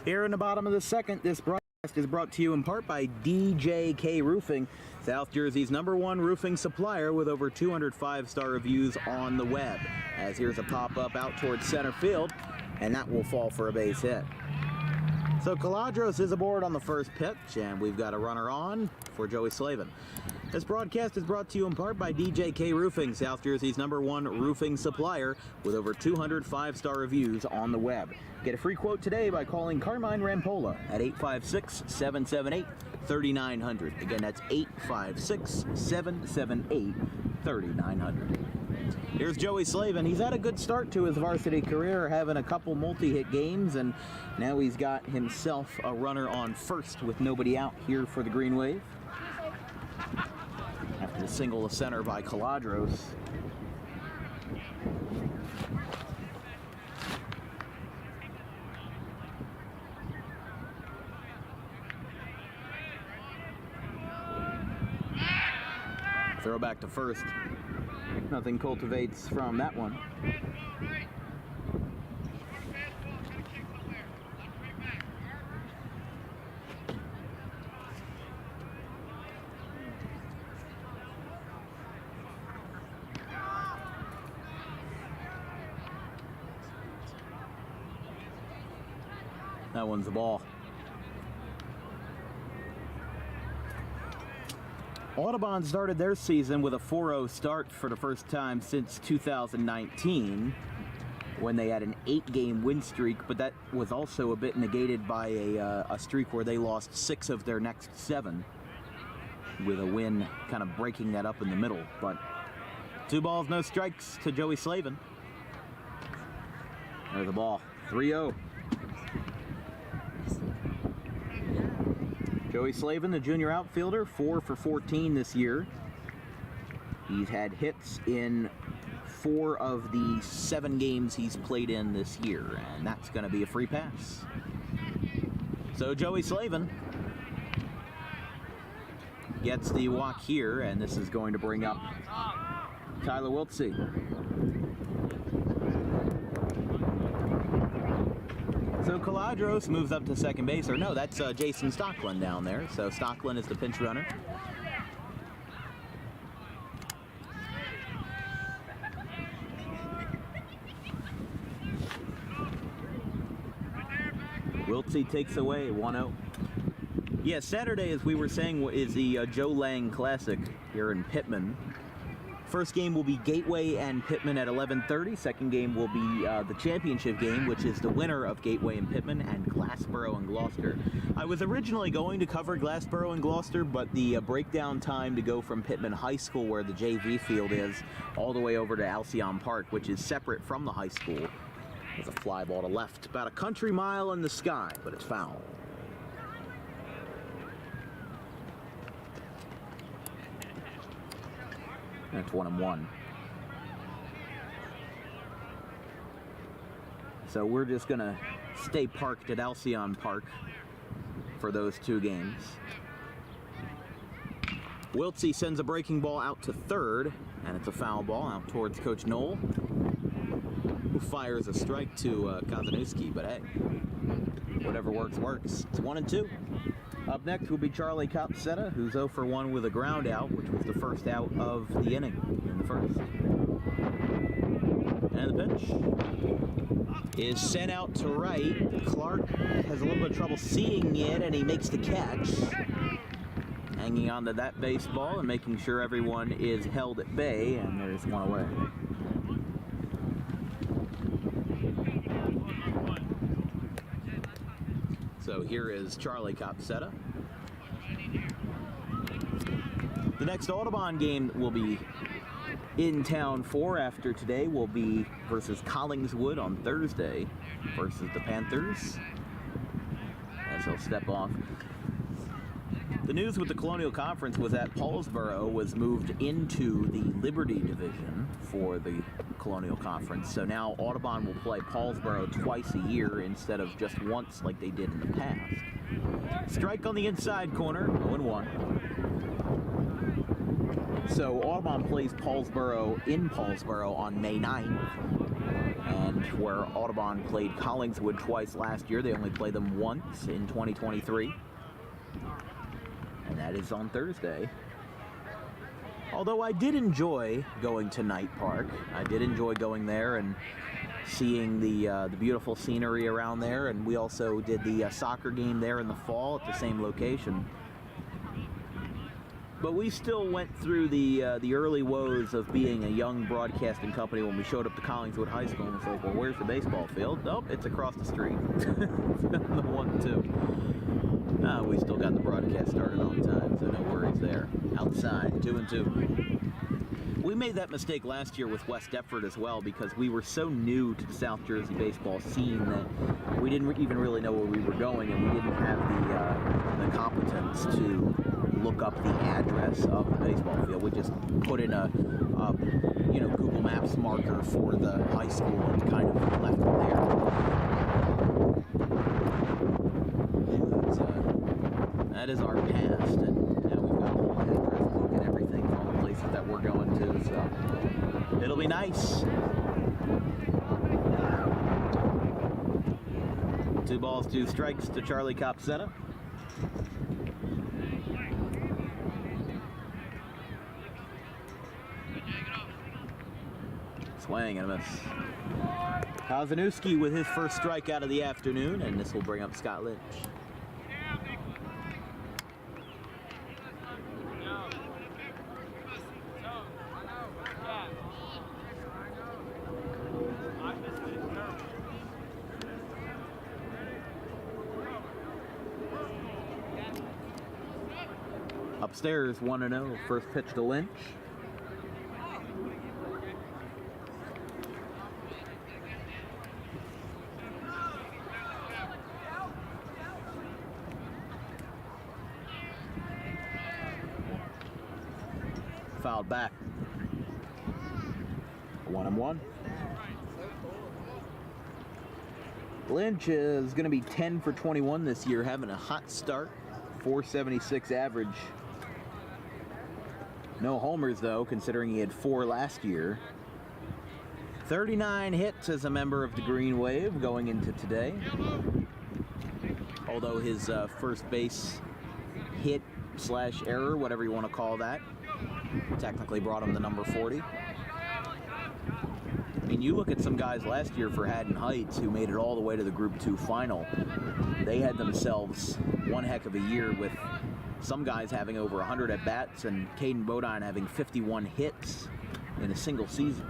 Here in the bottom of the second, this broadcast is brought to you in part by DJK Roofing, South Jersey's #1 roofing supplier with over 200 5-star reviews on the web. As here's a pop-up out towards center field, and that will fall for a base hit. So Caladros is aboard on the first pitch, and we've got a runner on for Joey Slavin. This broadcast is brought to you in part by DJK Roofing, South Jersey's #1 roofing supplier with over 200 5-star reviews on the web. Get a free quote today by calling Carmine Rampolla at 856-778-3900. Again, that's 856-778-3900. Here's Joey Slavin. He's had a good start to his varsity career, having a couple multi-hit games, and now he's got himself a runner on first with nobody out here for the Green Wave. After the single to center by Caladros. Throw back to first. Nothing cultivates from that one. That one's the ball. Audubon started their season with a 4-0 start for the first time since 2019 when they had an 8-game win streak, but that was also a bit negated by a streak where they lost 6 of their next 7, with a win kind of breaking that up in the middle. But 2 balls, no strikes to Joey Slavin. There's the ball, 3-0. Joey Slavin, the junior outfielder, 4 for 14 this year. He's had hits in 4 of the 7 games he's played in this year, and that's going to be a free pass. So Joey Slavin gets the walk here, and this is going to bring up Tyler Wiltsey. So Caladros moves up to second base, or no, that's Jason Stocklin down there. So Stocklin is the pinch runner. Wiltsey takes away 1-0. Yeah, Saturday, as we were saying, is the Joe Lang Classic here in Pittman. First game will be Gateway and Pittman at 11:30. Second game will be the championship game, which is the winner of Gateway and Pittman and Glassboro and Gloucester. I was originally going to cover Glassboro and Gloucester, but the breakdown time to go from Pittman High School, where the JV field is, all the way over to Alcyon Park, which is separate from the high school, was a fly ball to left. About a country mile in the sky, but it's foul. That's 1-1. So we're just going to stay parked at Alcyon Park for those 2 games. Wiltsey sends a breaking ball out to third, and it's a foul ball out towards Coach Knoll, who fires a strike to Kozanowski, but hey, whatever works, works. It's 1-2. Up next will be Charlie Copsetta, who's 0 for 1 with a ground out, which was the first out of the inning in the first. And the pitch is sent out to right. Clark has a little bit of trouble seeing it, and he makes the catch. Hanging on to that baseball and making sure everyone is held at bay, and there's one away. So here is Charlie Copsetta. The next Audubon game will be in town for after today will be versus Collingswood on Thursday versus the Panthers, as he'll step off. The news with the Colonial Conference was that Paulsboro was moved into the Liberty Division for the Colonial Conference. So now Audubon will play Paulsboro twice a year instead of just once like they did in the past. Strike on the inside corner, 0-1. So Audubon plays Paulsboro in Paulsboro on May 9th. And where Audubon played Collingswood twice last year, they only played them once in 2023. And that is on Thursday. Although I did enjoy going to Knight Park. I did enjoy going there and seeing the beautiful scenery around there. And we also did the soccer game there in the fall at the same location. But we still went through the early woes of being a young broadcasting company when we showed up to Collingswood High School and it's like, well, where's the baseball field? Nope, it's across the street. The 1-2. We still got the broadcast started on time, so no worries there. Outside, 2-2. We made that mistake last year with West Deptford as well because we were so new to the South Jersey baseball scene that we didn't even really know where we were going, and we didn't have the competence to look up the address of the baseball field. We just put in a Google Maps marker for the high school and kind of left it there. That is our past, and now we've got a whole address book and everything for all the places that we're going to, so it'll be nice. 2 balls, 2 strikes to Charlie Copsetta. Swing and a miss. Kazanowski with his first strikeout of the afternoon, and this will bring up Scott Lynch. Upstairs, 1-0. First pitch to Lynch. Fouled back. 1-1. Lynch is going to be 10 for 21 this year, having a hot start. 476 average. No homers, though, considering he had 4 last year. 39 hits as a member of the Green Wave going into today. Although his first base hit / error, whatever you want to call that, technically brought him to number 40. I mean, you look at some guys last year for Haddon Heights who made it all the way to the Group 2 final. They had themselves one heck of a year with some guys having over 100 at-bats and Caden Bodine having 51 hits in a single season.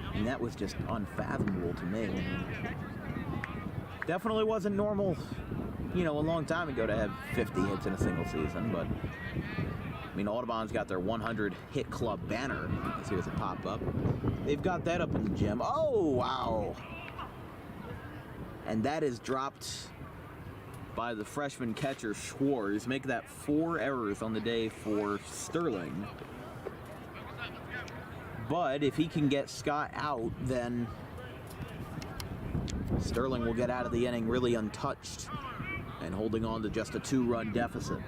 I mean, that was just unfathomable to me. Definitely wasn't normal, a long time ago to have 50 hits in a single season, but I mean, Audubon's got their 100 hit club banner. Let's see, does it pop up? They've got that up in the gym. Oh, wow. And that is dropped by the freshman catcher Schwartz, making that 4 errors on the day for Sterling. But if he can get Scott out, then Sterling will get out of the inning really untouched and holding on to just a 2-run deficit.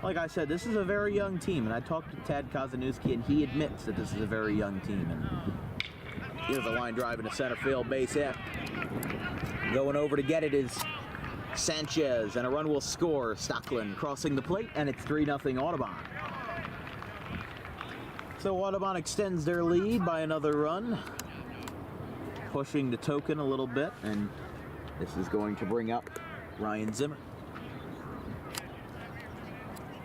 Like I said, this is a very young team, and I talked to Tad Kazanowski, and he admits that this is a very young team. And here's a line drive into center field, base hit. Going over to get it is Sanchez, and a run will score. Stockland crossing the plate, and it's 3-0 Audubon. So Audubon extends their lead by another run, pushing the token a little bit, and this is going to bring up Ryan Zimmer.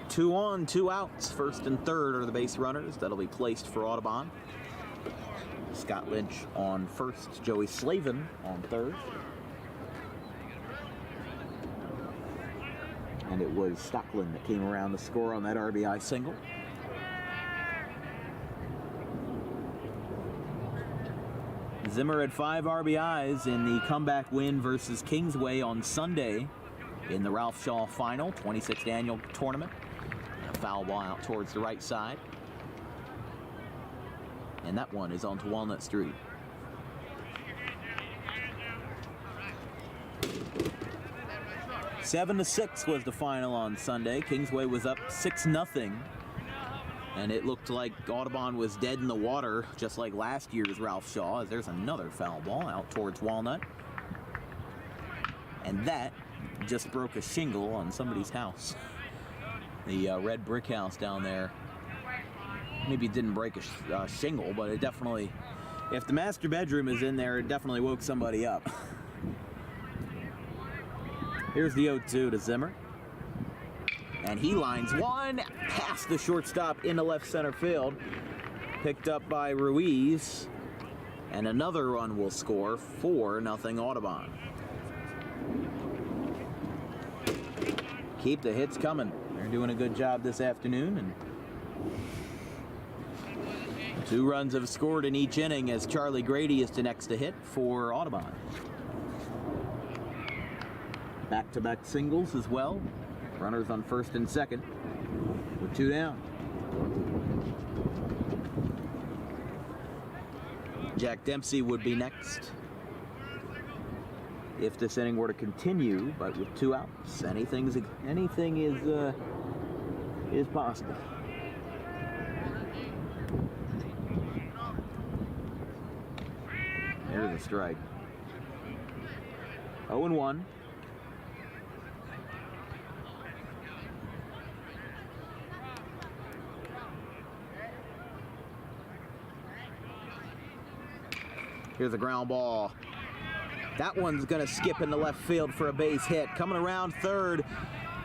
2 on, 2 outs. First and third are the base runners. That'll be placed for Audubon. Scott Lynch on first, Joey Slavin on third. And it was Stockland that came around to score on that RBI single. Zimmer had 5 RBIs in the comeback win versus Kingsway on Sunday in the Ralph Shaw Final, 26th annual tournament. A foul ball out towards the right side. And that one is onto Walnut Street. (7-6) was the final on Sunday. Kingsway was up 6-0 And it looked like Audubon was dead in the water, just like last year's Ralph Shaw, as there's another foul ball out towards Walnut. And that just broke a shingle on somebody's house. The red brick house down there. Maybe it didn't break a shingle, but it definitely, if the master bedroom is in there, it definitely woke somebody up. Here's the 0-2 to Zimmer. And he lines one past the shortstop into left center field. Picked up by Ruiz. And another run will score, 4-0 Audubon. Keep the hits coming. They're doing a good job this afternoon. And 2 runs have scored in each inning as Charlie Grady is the next to hit for Audubon. Back-to-back singles as well. Runners on first and second with 2 down. Jack Dempsey would be next if this inning were to continue, but with 2 outs, anything is possible. There's a strike. 0-1. Here's a ground ball. That one's going to skip into left field for a base hit. Coming around third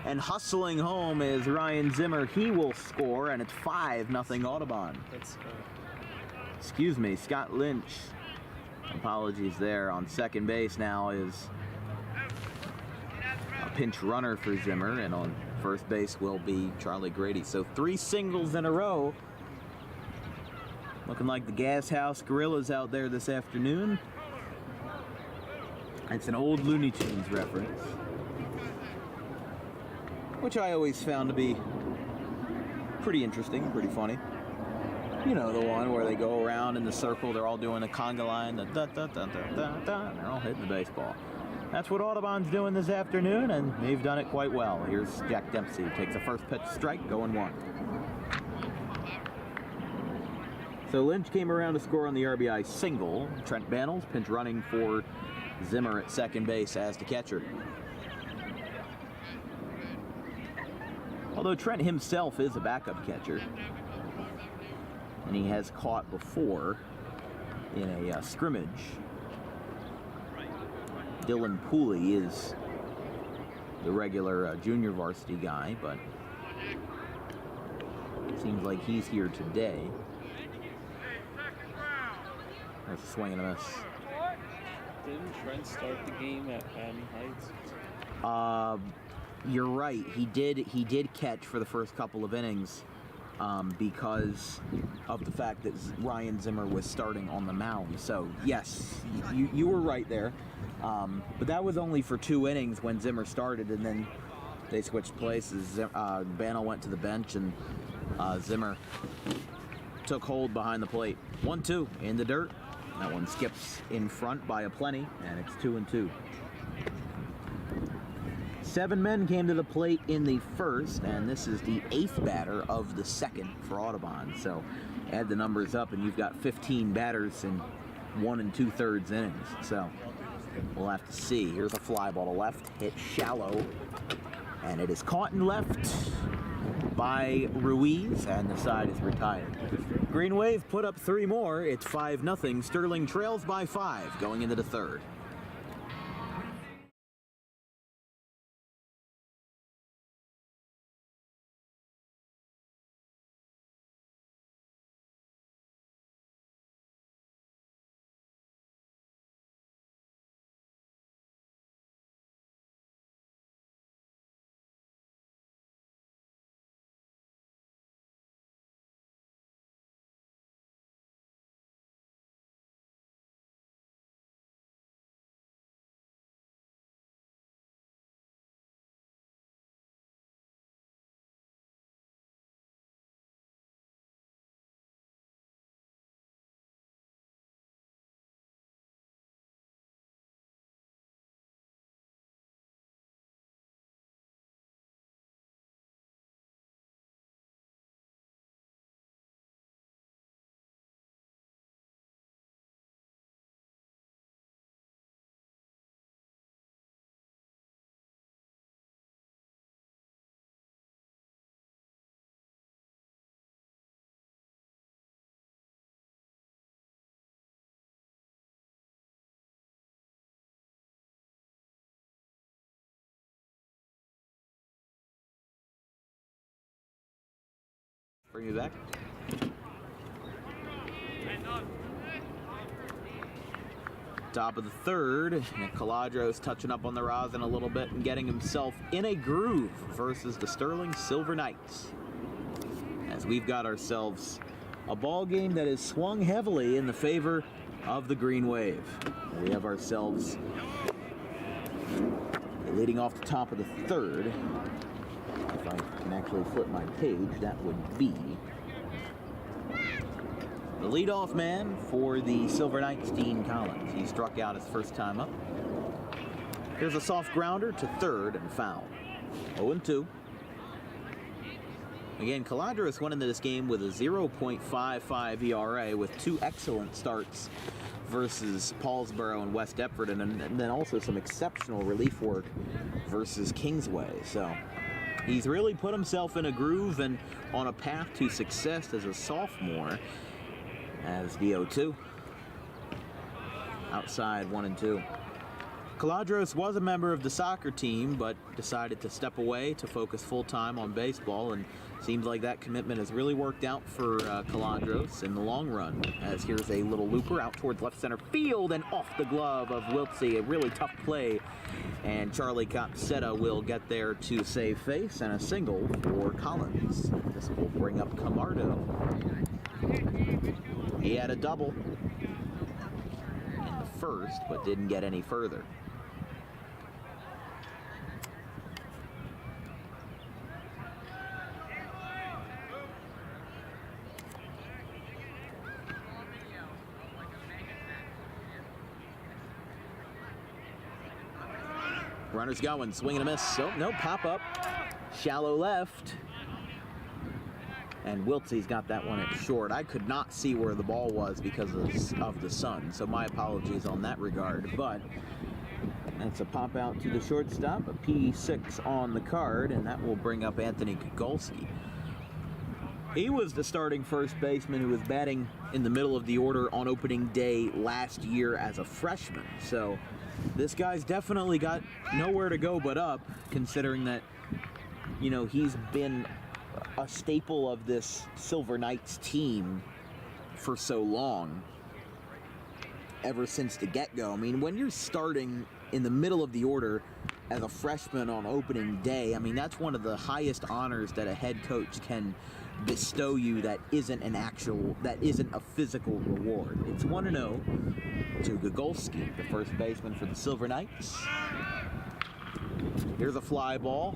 and hustling home is Ryan Zimmer. He will score, and it's 5-0 Audubon. Excuse me, Scott Lynch. Apologies there. On second base now is a pinch runner for Zimmer, and on first base will be Charlie Grady. So 3 singles in a row. Looking like the Gas House Gorillas out there this afternoon. It's an old Looney Tunes reference, which I always found to be pretty interesting, pretty funny. You know, the one where they go around in the circle, they're all doing the conga line, the da-da-da-da-da-da, and they're all hitting the baseball. That's what Audubon's doing this afternoon, and they've done it quite well. Here's Jack Dempsey, takes a first pitch strike, going 1. So Lynch came around to score on the RBI single. Trent Bannels pinch running for Zimmer at second base as the catcher. Although Trent himself is a backup catcher, and he has caught before in a scrimmage. Dylan Pooley is the regular junior varsity guy, but it seems like he's here today. There's a swing and a miss. Didn't Trent start the game at Haddon Heights? You're right. He did catch for the first couple of innings because of the fact that Ryan Zimmer was starting on the mound. So yes, you were right there. But that was only for 2 innings when Zimmer started, and then they switched places. Bannell went to the bench, and Zimmer took hold behind the plate. 1-2 in the dirt. That one skips in front by a plenty, and it's 2-2. 7 men came to the plate in the first, and this is the 8th batter of the second for Audubon. So add the numbers up, and you've got 15 batters in 1 2/3 innings. So we'll have to see. Here's a fly ball to left, hit shallow, and it is caught in left by Ruiz, and the side is retired. Green Wave put up 3 more. It's 5-0. Sterling trails by 5 going into the third. Bring me back. Top of the third, and Caladro's touching up on the rosin a little bit and getting himself in a groove versus the Sterling Silver Knights. As we've got ourselves a ball game that is swung heavily in the favor of the Green Wave. We have ourselves leading off the top of the third. If I can actually flip my page, that would be the leadoff man for the Silver Knights, Dean Collins. He struck out his first time up. Here's a soft grounder to third and foul. 0-2. Again, Caladros went into this game with a 0.55 ERA with two excellent starts versus Paulsboro and West Deptford, and then also some exceptional relief work versus Kingsway. So he's really put himself in a groove and on a path to success as a sophomore. As the 0-2. Outside 1-2. Caladros was a member of the soccer team, but decided to step away to focus full-time on baseball, and seems like that commitment has really worked out for Caladros in the long run. As here's a little looper out towards left center field and off the glove of Wiltsey. A really tough play, and Charlie Capsetta will get there to save face, and a single for Collins. This will bring up Camardo. He had a double in the first, but didn't get any further. Runner's going, swing and a miss. So no pop up, shallow left. And Wiltsey's got that one at short. I could not see where the ball was because of the sun, so my apologies on that regard. But that's a pop out to the shortstop, a P6 on the card, and that will bring up Anthony Kugolski. He was the starting first baseman who was batting in the middle of the order on opening day last year as a freshman. So this guy's definitely got nowhere to go but up, considering that, you know, he's been a staple of this Silver Knights team for so long, ever since the get-go. I mean, when you're starting in the middle of the order as a freshman on opening day, I mean, that's one of the highest honors that a head coach can bestow you that isn't a physical reward. It's 1-0 to Gogolski, the first baseman for the Silver Knights. Here's a fly ball,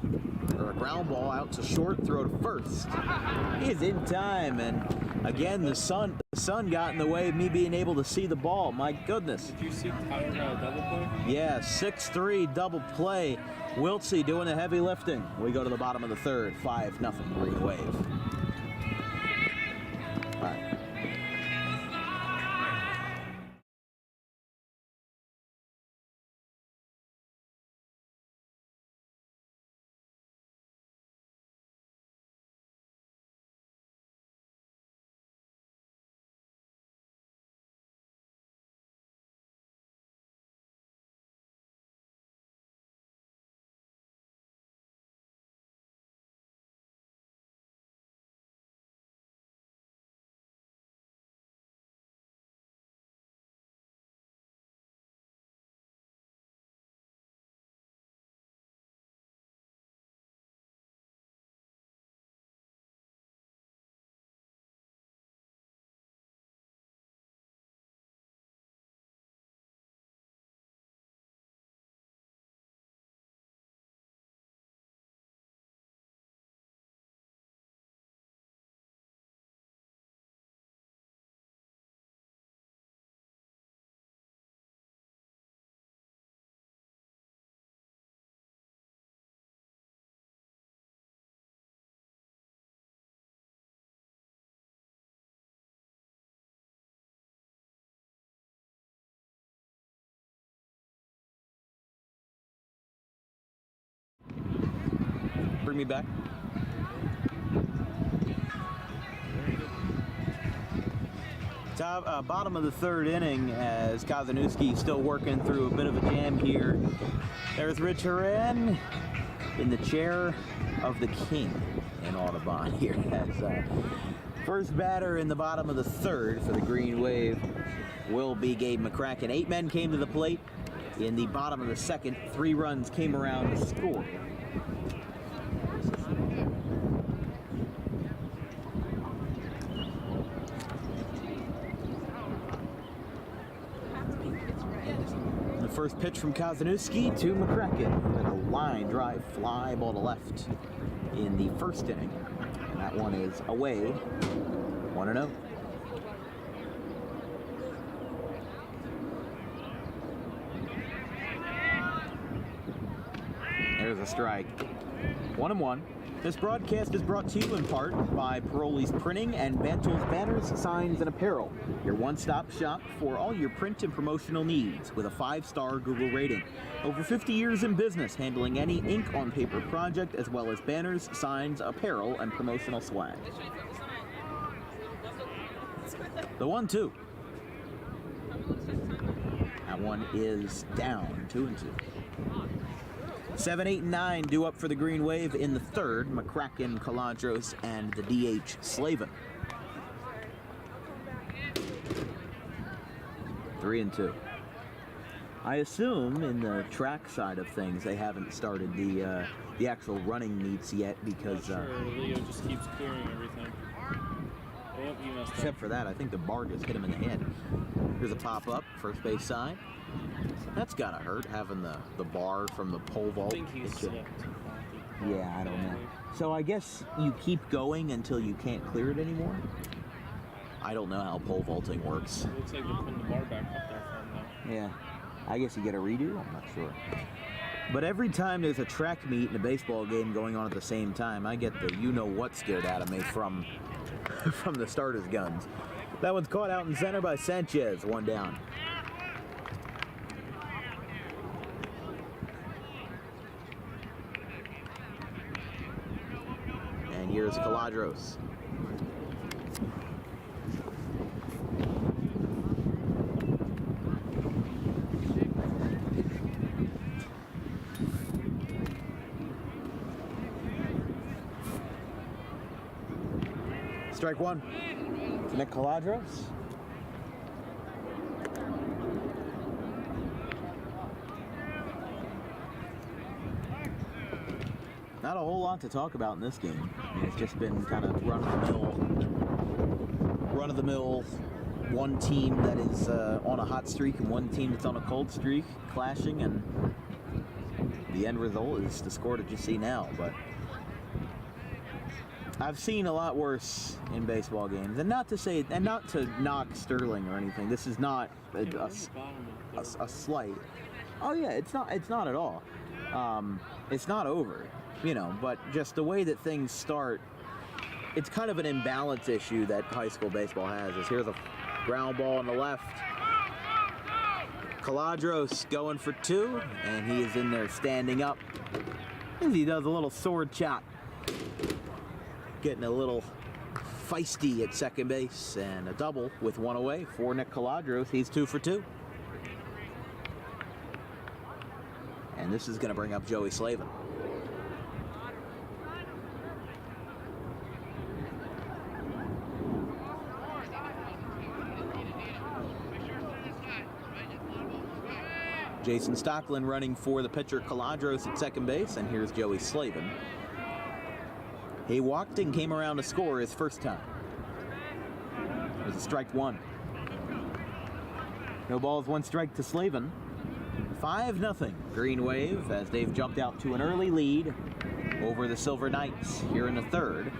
or a ground ball out to short, throw to first. He's in time, and again, the sun got in the way of me being able to see the ball. My goodness. Did you see Tyler double play? Yeah, 6-3 double play. Wiltsey doing the heavy lifting. We go to the bottom of the third, 5-0 Green Wave. All right. Bring me back. Bottom of the third inning, as Kazanowski still working through a bit of a jam here. There's Rich Horan in the chair of the king. in Audubon here. As first batter in the bottom of the third for the Green Wave will be Gabe McCracken. 8 men came to the plate in the bottom of the second. 3 runs came around to score. The first pitch from Kazanowski to McCracken with a line drive fly ball to left in the first inning. And that one is away, 1-0. There's a strike. 1-1. This broadcast is brought to you in part by Paroli's Printing and Bantel's Banners, Signs, and Apparel. Your one-stop shop for all your print and promotional needs with a 5-star Google rating. Over 50 years in business, handling any ink-on-paper project as well as banners, signs, apparel, and promotional swag. The 1-2. That one is down, 2-2. 7, 8, and 9 due up for the Green Wave in the third. McCracken, Caladros, and the DH Slavin. 3-2. I assume in the track side of things they haven't started the actual running meets yet because Sure, Leo just keeps clearing everything. Oh, you messed up. except for that, I think the bar just hit him in the head. Here's a pop up, first base side. That's gotta hurt having the bar from the pole I vault. think he's hit you. slipped. Yeah, I don't know. So I guess you keep going until you can't clear it anymore? I don't know how pole vaulting works. It looks like they're putting the bar back up there for him now. Yeah, I guess you get a redo? I'm not sure. But every time there's a track meet and a baseball game going on at the same time, I get the you-know-what scared out of me from the starter's guns. That one's caught out in center by Sanchez, 1 down. And here's Caladros. Strike 1. Nick Caladros. Not a whole lot to talk about in this game. I mean, it's just been kind of run of the mill. One team that is on a hot streak and one team that's on a cold streak clashing, and the end result is the score that you see now. But I've seen a lot worse in baseball games, and not to knock Sterling or anything. This is not a slight. Oh yeah, it's not at all. It's not over, you know. But just the way that things start, it's kind of an imbalance issue that high school baseball has. Here's a ground ball on the left. Caladros going for 2, and he is in there standing up as he does a little sword chop. Getting a little feisty at second base, and a double with 1 away for Nick Caladros. He's 2 for 2. And this is going to bring up Joey Slavin. Jason Stockland running for the pitcher Caladros at second base, and here's Joey Slavin. He walked and came around to score his first time. There's a strike 1. No balls, 1 strike to Slavin. 5-0 Green Wave as they've jumped out to an early lead over the Silver Knights here in the third.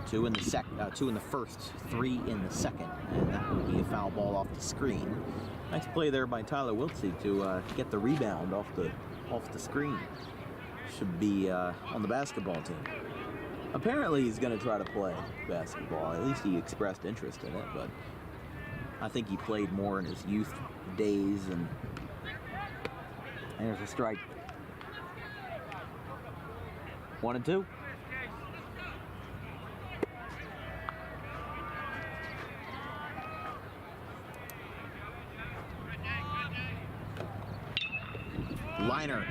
2 in the first, 3 in the second, and that will be a foul ball off the screen. Nice play there by Tyler Wiltsey to get the rebound off the screen. Should be on the basketball team. Apparently he's going to try to play basketball. At least he expressed interest in it, but I think he played more in his youth days. And there's a strike. 1-2. Liner.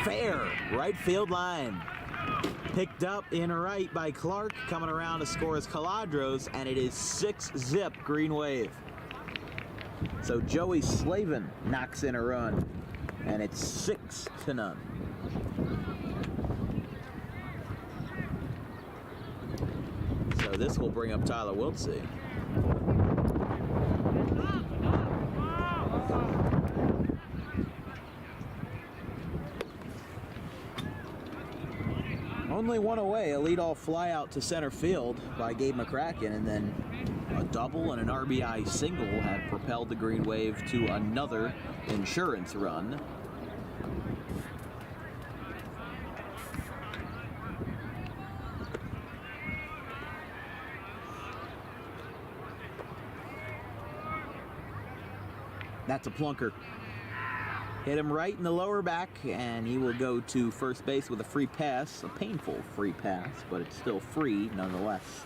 Fair. Right field line. Picked up in right by Clark. Coming around to score is Caladros, and it is 6-zip Green Wave. So Joey Slavin knocks in a run, and it's 6-0. So this will bring up Tyler Wiltsey. Only one away, a leadoff fly out to center field by Gabe McCracken, and then a double and an RBI single have propelled the Green Wave to another insurance run. That's a plunker. Hit him right in the lower back, and he will go to first base with a free pass. A painful free pass, but it's still free nonetheless.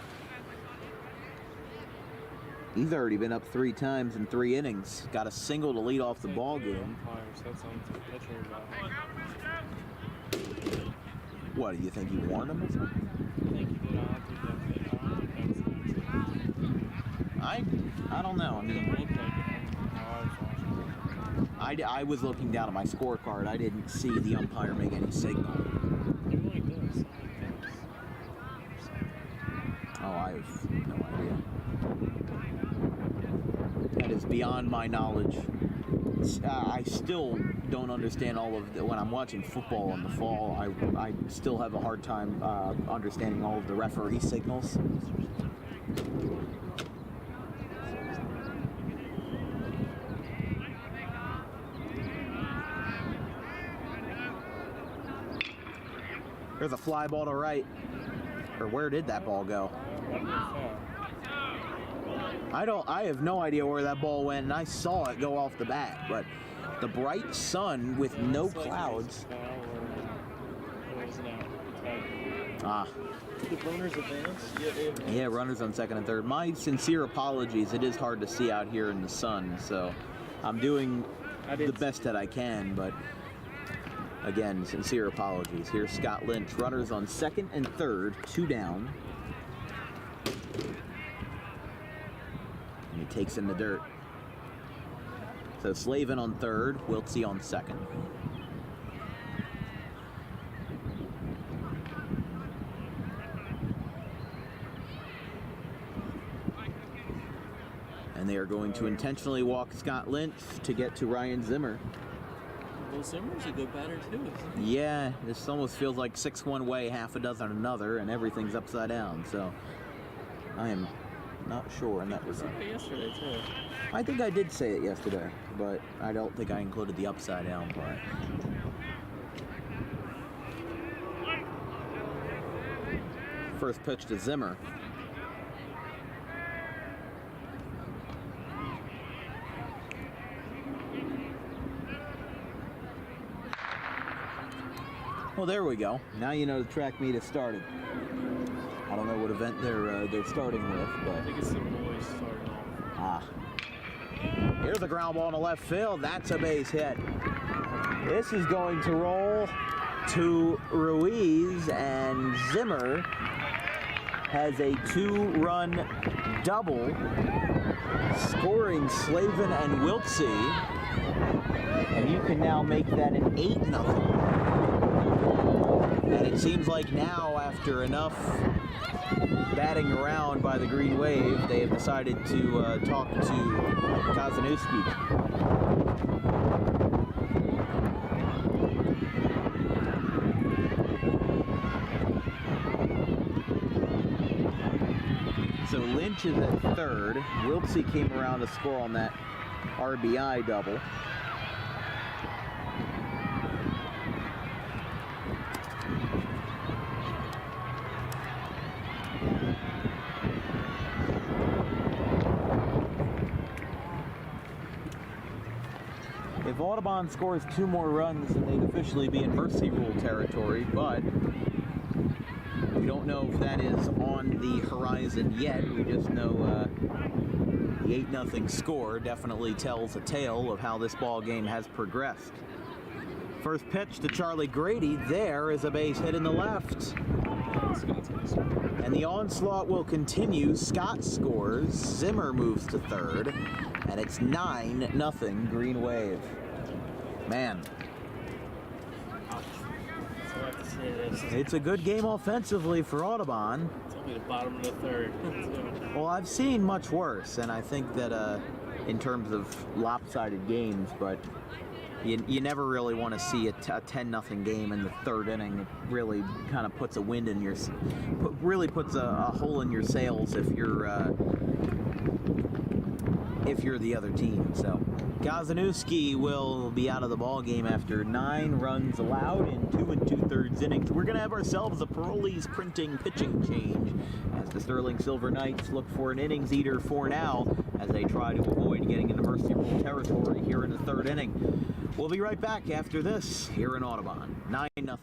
He's already been up 3 times in 3 innings. Got a single to lead off the ball game. What, do you think he warned him or something? I don't know. I mean, I was looking down at my scorecard. I didn't see the umpire make any signal. Oh, I have no idea. That is beyond my knowledge. I still don't understand all of the, when I'm watching football in the fall, I still have a hard time understanding all of the referee signals. There's a fly ball to right. Or where did that ball go? I have no idea where that ball went, and I saw it go off the bat, but the bright sun with no clouds. Did runners advance? Yeah, runners on second and third. My sincere apologies. It is hard to see out here in the sun, so I'm doing the best that I can, but again, sincere apologies. Here's Scott Lynch. Runners on second and third, 2 down. And he takes in the dirt. So Slavin on third, Wiltsey on second. And they are going to intentionally walk Scott Lynch to get to Ryan Zimmer. Well, Zimmer's a good batter too, isn't he? Yeah, this almost feels like 6 one way, half a dozen another, and everything's upside down. So I am not sure in that regard. I said it yesterday too. I think I did say it yesterday, but I don't think I included the upside down part. First pitch to Zimmer. Well, there we go. Now you know the track meet has started. I don't know what event they're starting with, but I think it's the boys starting off. Here's a ground ball in the left field. That's a base hit. This is going to roll to Ruiz, and Zimmer has a 2-run double, scoring Slavin and Wiltsey, and you can now make that an 8-0. And it seems like now, after enough batting around by the Green Wave, they have decided to talk to Kazanowski. So Lynch is at third. Wiltsey came around to score on that RBI double. If Audubon scores 2 more runs, then they'd officially be in mercy rule territory, but we don't know if that is on the horizon yet. We just know the 8-0 score definitely tells a tale of how this ball game has progressed. First pitch to Charlie Grady. There is a base hit in the left. And the onslaught will continue. Scott scores. Zimmer moves to third. And it's 9-0 Green Wave. Man. It's a good game offensively for Audubon. It's only the bottom of the third. Well, I've seen much worse, and I think that in terms of lopsided games, but you never really want to see a 10-0 game in the third inning. It really kind of puts a wind in your, really puts a hole in your sails if you're the other team. So Gazanowski will be out of the ball game after 9 runs allowed in 2 2/3 innings. We're going to have ourselves a Parolee's Printing pitching change as the Sterling Silver Knights look for an innings eater for now as they try to avoid getting into Mercy Rule territory here in the third inning. We'll be right back after this here in Audubon. 9-0.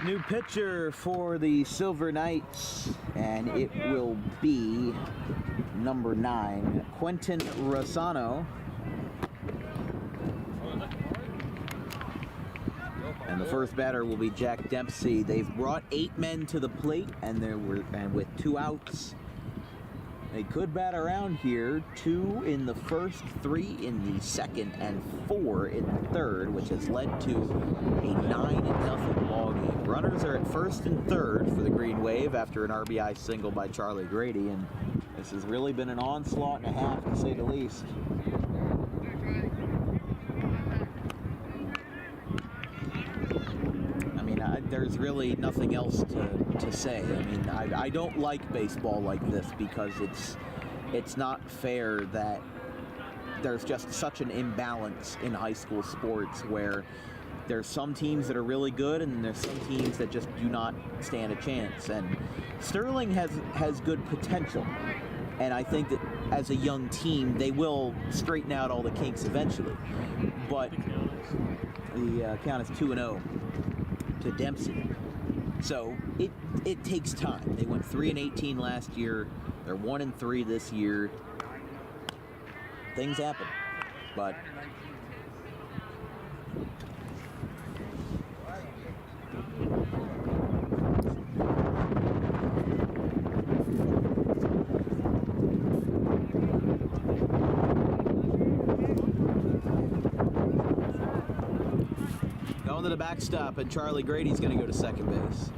New pitcher for the Silver Knights, and it will be number 9, Quentin Rossano. And the first batter will be Jack Dempsey. They've brought 8 men to the plate, and with 2 outs. They could bat around here, 2 in the first, 3 in the second, and 4 in the third, which has led to a 9-0 ball game. Runners are at first and third for the Green Wave after an RBI single by Charlie Grady, and this has really been an onslaught and a half, to say the least. There's really nothing else to say. I mean, I don't like baseball like this because it's not fair that there's just such an imbalance in high school sports where there's some teams that are really good and there's some teams that just do not stand a chance. And Sterling has good potential, and I think that as a young team they will straighten out all the kinks eventually. But the count is 2-0. To Dempsey. So it takes time. They went 3-18 last year. They're 1-3 this year. Things happen, but going to the backstop, and Charlie Grady's going to go to second base.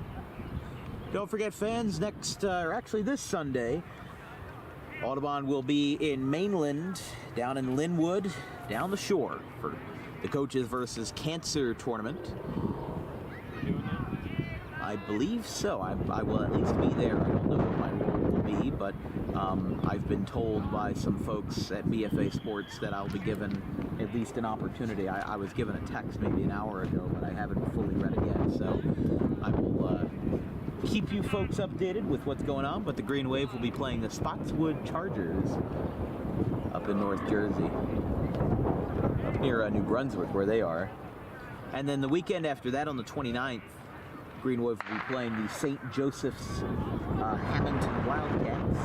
Don't forget, fans, this Sunday, Audubon will be in Mainland, down in Linwood, down the shore, for the Coaches versus Cancer tournament. I believe so. I will at least be there. I don't know what my role will be, but I've been told by some folks at BFA Sports that I'll be given at least an opportunity. I was given a text maybe an hour ago, but I haven't fully read it yet, so I will keep you folks updated with what's going on. But the Green Wave will be playing the Spotswood Chargers up in North Jersey, up near New Brunswick where they are. And then the weekend after that, on the 29th, Green Wave will be playing the St. Joseph's Hamilton Wildcats.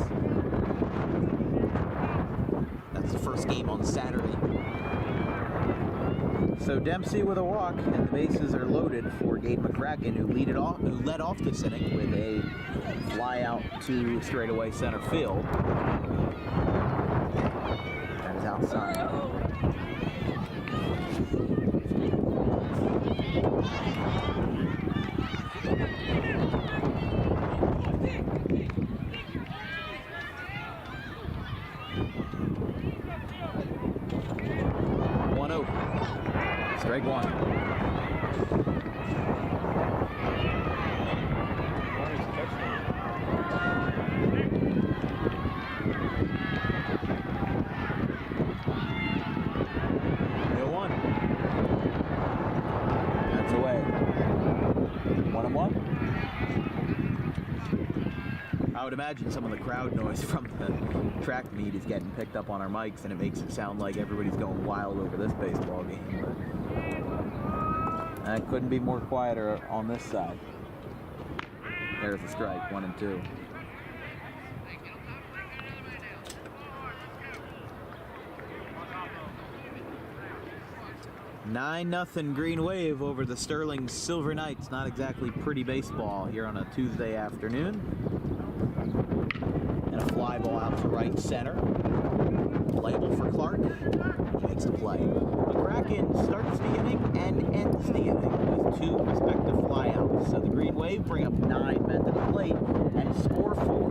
That's the first game on Saturday. So Dempsey with a walk, and the bases are loaded for Gabe McCracken, who led off this inning with a fly out to straightaway center field. That is outside. Strike one. No one. That's away. 1-1. I would imagine some of the crowd noise from the track meet is getting picked up on our mics, and it makes it sound like everybody's going wild over this baseball game. But that couldn't be more quieter on this side. There's a strike, 1 and 2. "9-0 Green Wave over the Sterling Silver Knights." Not exactly pretty baseball here on a Tuesday afternoon. And a fly ball out to right center. Playable for Clark. He makes the play. McCracken starts the inning and ends the inning with 2 respective flyouts. So the Green Wave bring up 9 men to the plate and score 4.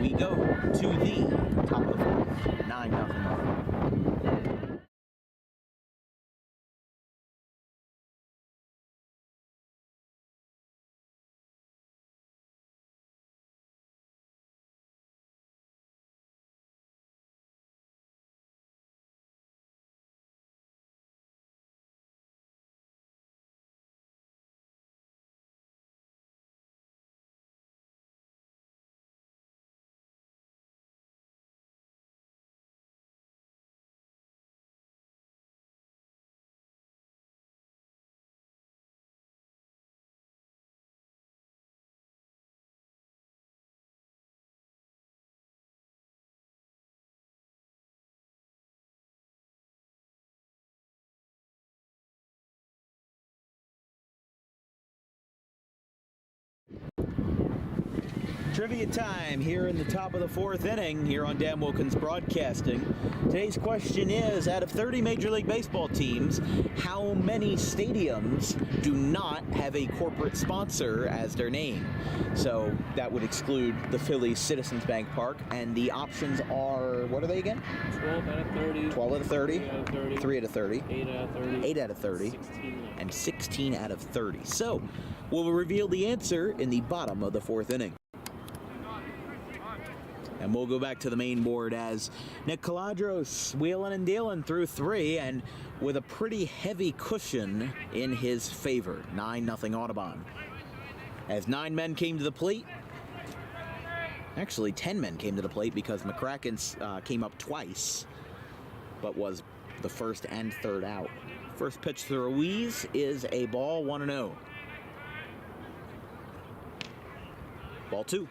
We go to the top of the 4th. 9-0. Trivia time here in the top of the 4th inning here on Dan Wilkins Broadcasting. Today's question is, out of 30 Major League Baseball teams, how many stadiums do not have a corporate sponsor as their name? So that would exclude the Phillies Citizens Bank Park, and the options are, what are they again? 12 out of 30. 12 out of 30. 3 out of 30. 8 out of 30. 8 out of 30. 16. And 16 out of 30. So we'll reveal the answer in the bottom of the 4th inning. And we'll go back to the main board as Nick Caladros wheeling and dealing through 3, and with a pretty heavy cushion in his favor. 9-0 Audubon. As 9 men came to the plate. Actually, 10 men came to the plate because McCracken came up twice, but was the first and third out. First pitch to Ruiz is a ball, 1-0. Ball 2.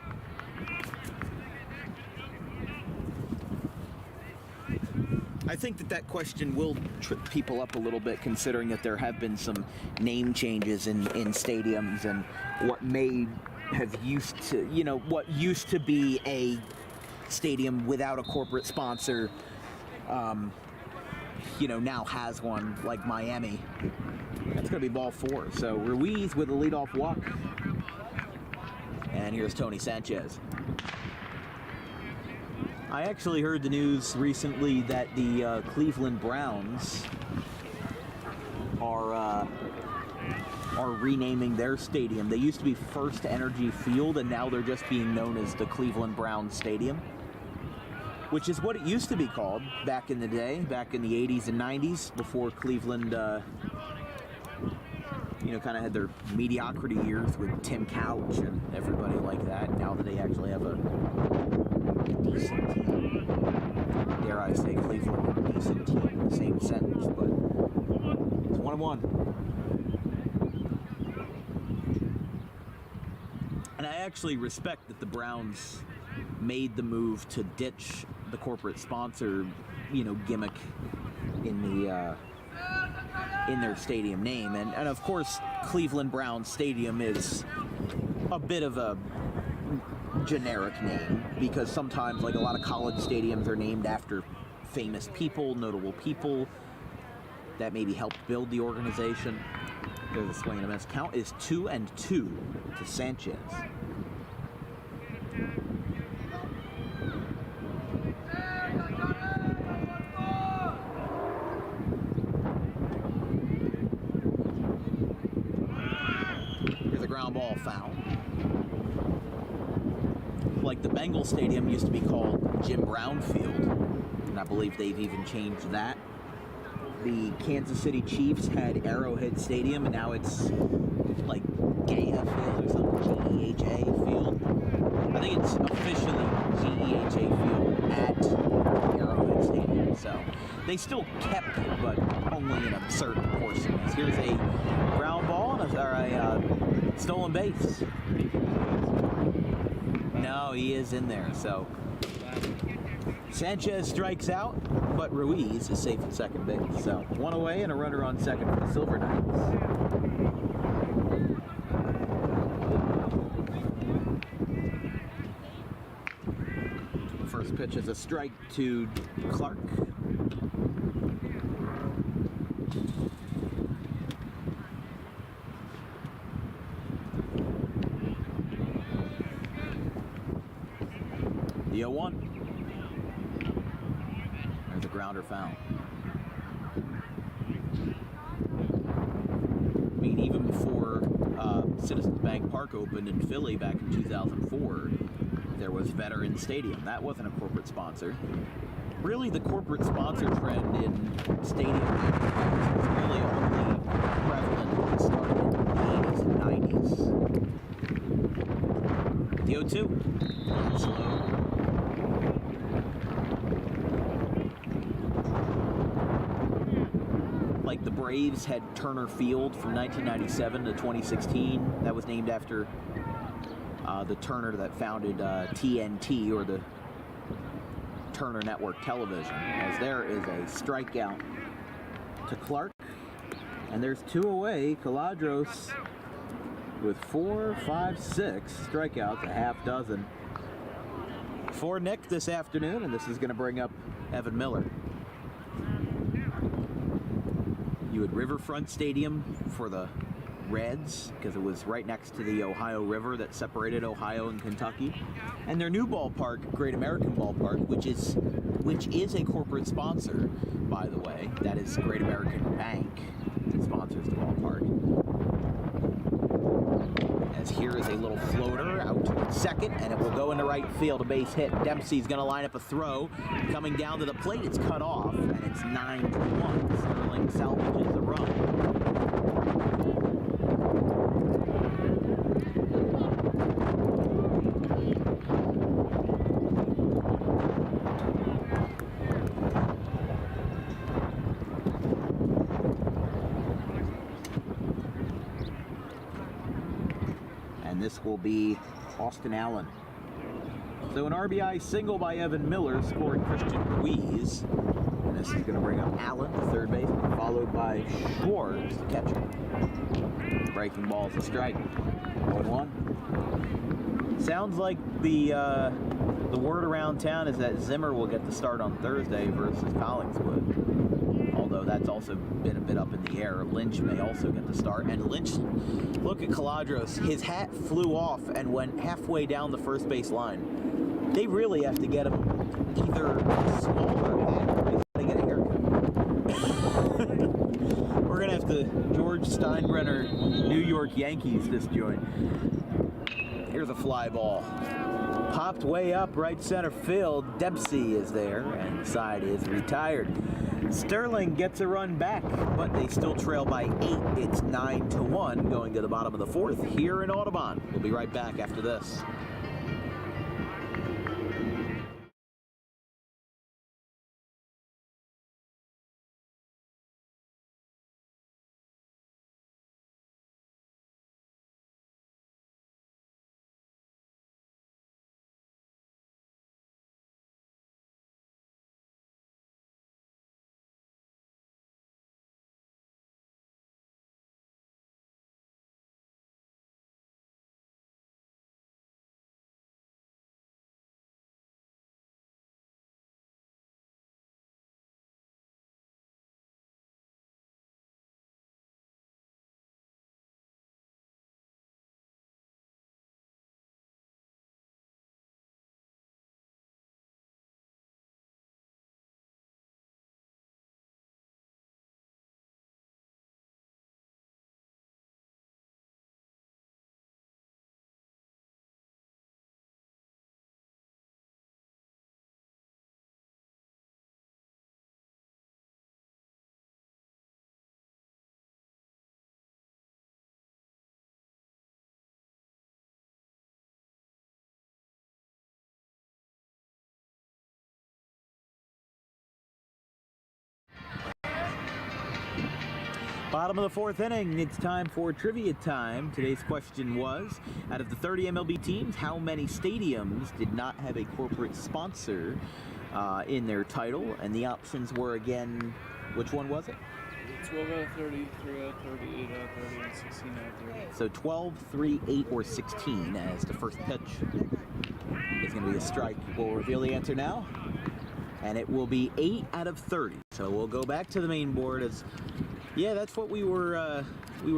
I think that question will trip people up a little bit, considering that there have been some name changes in stadiums and what may have used to, what used to be a stadium without a corporate sponsor, now has one, like Miami. That's going to be ball 4. So Ruiz with a leadoff walk. And here's Tony Sanchez. I actually heard the news recently that the Cleveland Browns are renaming their stadium. They used to be First Energy Field, and now they're just being known as the Cleveland Browns Stadium, which is what it used to be called back in the day, back in the 80s and 90s, before Cleveland, kind of had their mediocrity years with Tim Couch and everybody like that. Now that they actually have a decent team. Dare I say Cleveland a decent team in the same sentence, but it's 1-1. And I actually respect that the Browns made the move to ditch the corporate sponsor, gimmick in their stadium name. And of course, Cleveland Browns Stadium is a bit of a generic name, because sometimes, like, a lot of college stadiums are named after famous people, notable people that maybe helped build the organization. There's a swing and a miss. Count is 2-2 to Sanchez. Here's a ground ball foul. Like, the Bengals Stadium used to be called Jim Brown Field, and I believe they've even changed that. The Kansas City Chiefs had Arrowhead Stadium, and now it's like GEHA Field or something, GEHA Field. I think it's officially GEHA Field at Arrowhead Stadium, so they still kept it, but only in a certain portion. Here's a ground ball or a stolen base. No, he is in there, so Sanchez strikes out, but Ruiz is safe at second base. So one away and a runner on second for the Silver Knights. First pitch is a strike to Clark. The 0-1. There's a grounder foul. I mean, even before Citizens Bank Park opened in Philly back in 2004, there was Veterans Stadium. That wasn't a corporate sponsor. Really, the corporate sponsor trend in stadium manufacturers was really only prevalent when it started in the 80s and 90s. The 0-2. Slow. Like, the Braves had Turner Field from 1997 to 2016. That was named after the Turner that founded TNT, or the Turner Network Television. As there is a strikeout to Clark, and there's two away. Caladros with 4, 5, 6 strikeouts, a half dozen for Nick this afternoon, and this is going to bring up Evan Miller. You had Riverfront Stadium for the Reds, because it was right next to the Ohio River that separated Ohio and Kentucky. And their new ballpark, Great American Ballpark, which is a corporate sponsor, by the way. That is Great American Bank that sponsors the ballpark. As here is a little floater out to second, and it will go into right field, a base hit. Dempsey's going to line up a throw. Coming down to the plate, it's cut off, and it's 9-1. Sterling salvages the run. And this will be Austin Allen. So an RBI single by Evan Miller scored Christian Ruiz. And this is going to bring up Allen, the third baseman, followed by Schwartz, the catcher. Breaking ball is a strike. 0-1. Sounds like the word around town is that Zimmer will get the start on Thursday versus Collingswood. Although that's also been a bit up in the air. Lynch may also get the start. And Lynch, look at Caladros. His hat flew off and went halfway down the first base line. They really have to get him either a smaller hat or he's got to get a haircut. We're going to have to George Steinbrenner, New York Yankees, this joint. Here's a fly ball. Popped way up right center field. Dempsey is there, and the side is retired. Sterling gets a run back, but they still trail by 8. It's 9-1 going to the bottom of the fourth here in Audubon. We'll be right back after this. Bottom of the fourth inning, it's time for trivia time. Today's question was, out of the 30 MLB teams, how many stadiums did not have a corporate sponsor in their title? And the options were, again, which one was it? 12 out of 30, 3 out of 30, 8 out of 30, and 16 out of 30. So 12, 3, 8, or 16 as the first pitch is going to be a strike. We'll reveal the answer now. And it will be 8 out of 30. So we'll go back to the main board as, yeah, that's what we were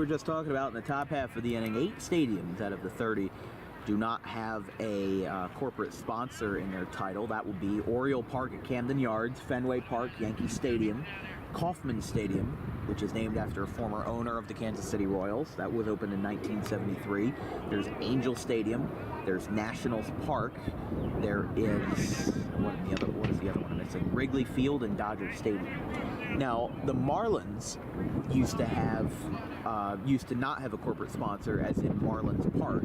just talking about in the top half of the inning. 8 stadiums out of the 30 do not have a corporate sponsor in their title. That would be Oriole Park at Camden Yards, Fenway Park, Yankee Stadium, Kauffman Stadium, which is named after a former owner of the Kansas City Royals. That was opened in 1973. There's Angel Stadium. There's Nationals Park. There is, what is the other one I'm missing? Wrigley Field and Dodger Stadium. Now, the Marlins used to not have a corporate sponsor, as in Marlins Park,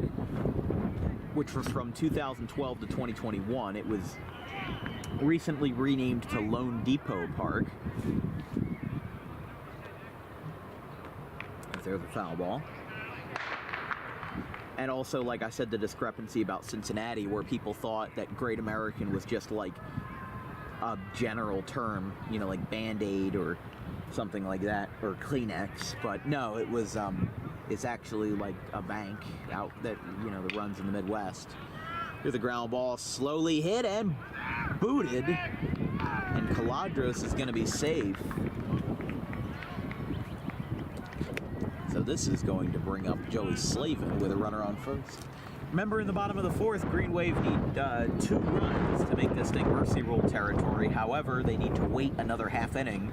which was from 2012 to 2021. It was recently renamed to Lone Depot Park. There's a foul ball. And also, like I said, the discrepancy about Cincinnati, where people thought that Great American was just like a general term, you know, like Band-Aid or something like that, or Kleenex. But no, it was, it's actually like a bank out that, you know, that runs in the Midwest. Here's the ground ball, slowly hit and booted. And Caladros is going to be safe. So this is going to bring up Joey Slavin with a runner on first. Remember, in the bottom of the fourth, Green Wave need 2 runs to make this thing Mercy Rule territory. However, they need to wait another half inning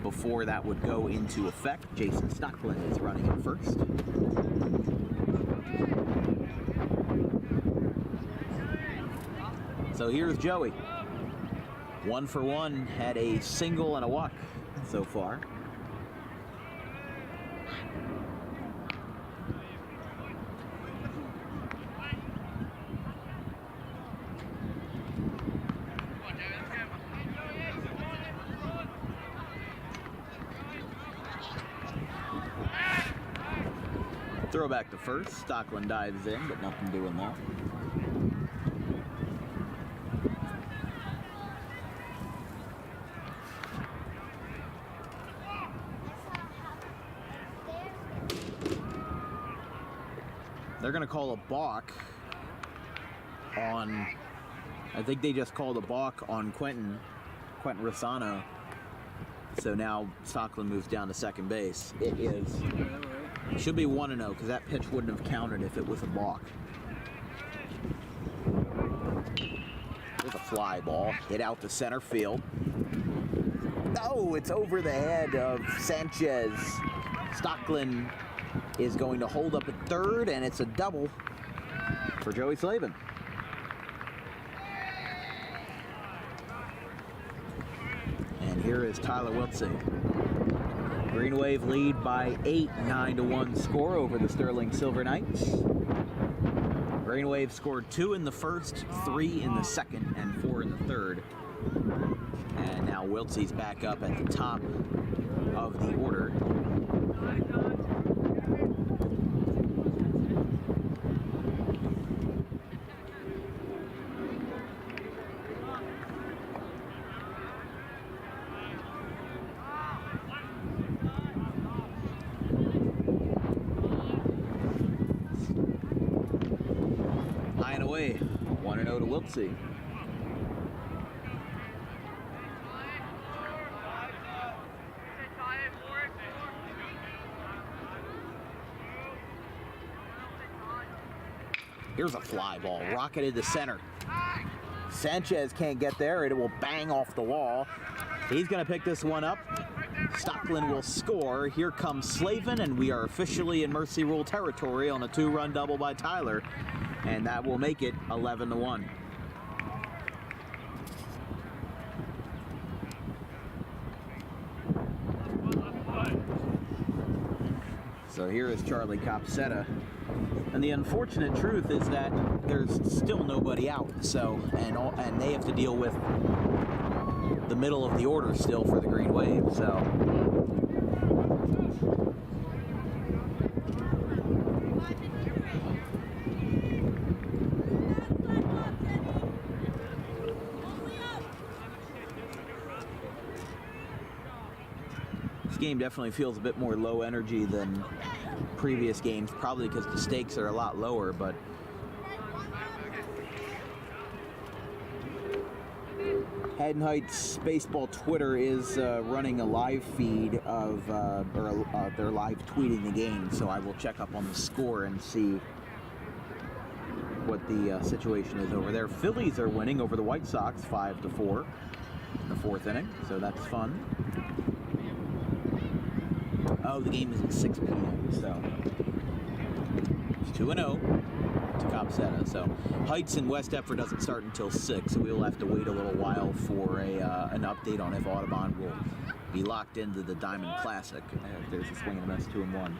before that would go into effect. Jason Stocklin is running in first. So here's Joey. 1 for 1, had a single and a walk so far. Throw back to first. Stocklin dives in, but nothing doing there. They're going to call a balk on, I think they just called a balk on Quentin Rossano. So now Stocklin moves down to second base. It should be 1-0 because that pitch wouldn't have counted if it was a balk. There's a fly ball, hit out to center field. Oh, it's over the head of Sanchez. Stocklin is going to hold up at third, and it's a double for Joey Slavin. And here is Tyler Wiltsey. Green Wave lead by 8, 9-1 score over the Sterling Silver Knights. Green Wave scored 2 in the first, 3 in the second, and 4 in the third. And now Wiltsey's back up at the top of the order. High and away, 1-0 to Wiltsey. Here's a fly ball, rocketed to center. Sanchez can't get there, it will bang off the wall. He's gonna pick this one up. Stocklin will score. Here comes Slavin, and we are officially in Mercy Rule territory on a 2-run double by Tyler. And that will make it 11-1. So here is Charlie Copsetta. And the unfortunate truth is that there's still nobody out. So, and they have to deal with the middle of the order still for the Green Wave. So game definitely feels a bit more low energy than previous games, probably because the stakes are a lot lower, but Haddon Heights Baseball Twitter is running a live feed of, they're live tweeting the game, so I will check up on the score and see what the situation is over there. Phillies are winning over the White Sox 5-4 in the 4th inning, so that's fun. Oh, the game is at 6 p.m., so it's 2-0 to Copsetta. So Heights in West Deptford doesn't start until 6, so we'll have to wait a little while for an update on if Audubon will be locked into the Diamond Classic. There's a swing and a miss, 2-1.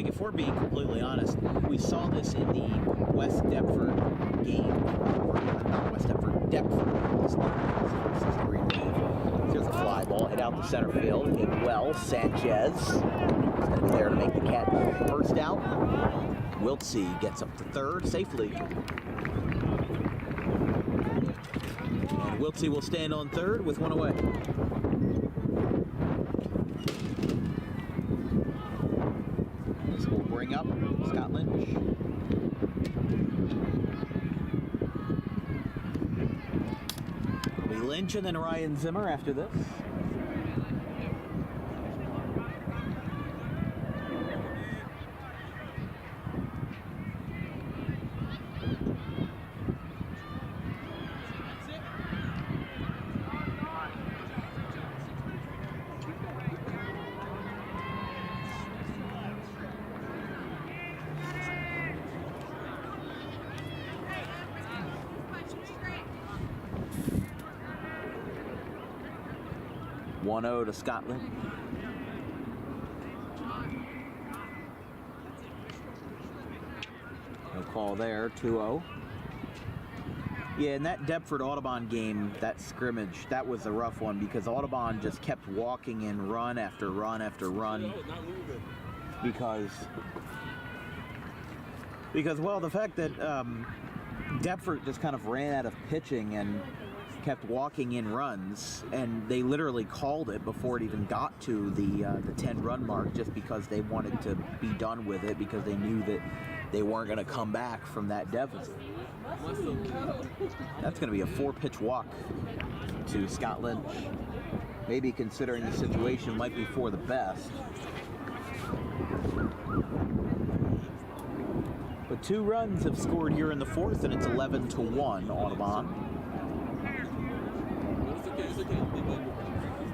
If we're being completely honest, we saw this in the West Deptford game, not West Deptford, There's a fly ball, hit out the center field, hit well, Sanchez is going to be there to make the catch. First out, Wiltsey gets up to third safely. And Wiltsey will stand on third with one away. Bring up Scott Lynch. It'll be Lynch and then Ryan Zimmer after this. One-0 to Scotland. No call there, 2-0. Yeah, in that Deptford Audubon game, that scrimmage, that was a rough one because Audubon just kept walking in run after run after run. Because well, the fact that Deptford just kind of ran out of pitching and kept walking in runs, and they literally called it before it even got to the 10-run mark just because they wanted to be done with it because they knew that they weren't going to come back from that deficit. That's going to be a 4-pitch walk to Scott Lynch. Maybe considering the situation might be for the best. But 2 runs have scored here in the 4th, and it's 11-1 Audubon.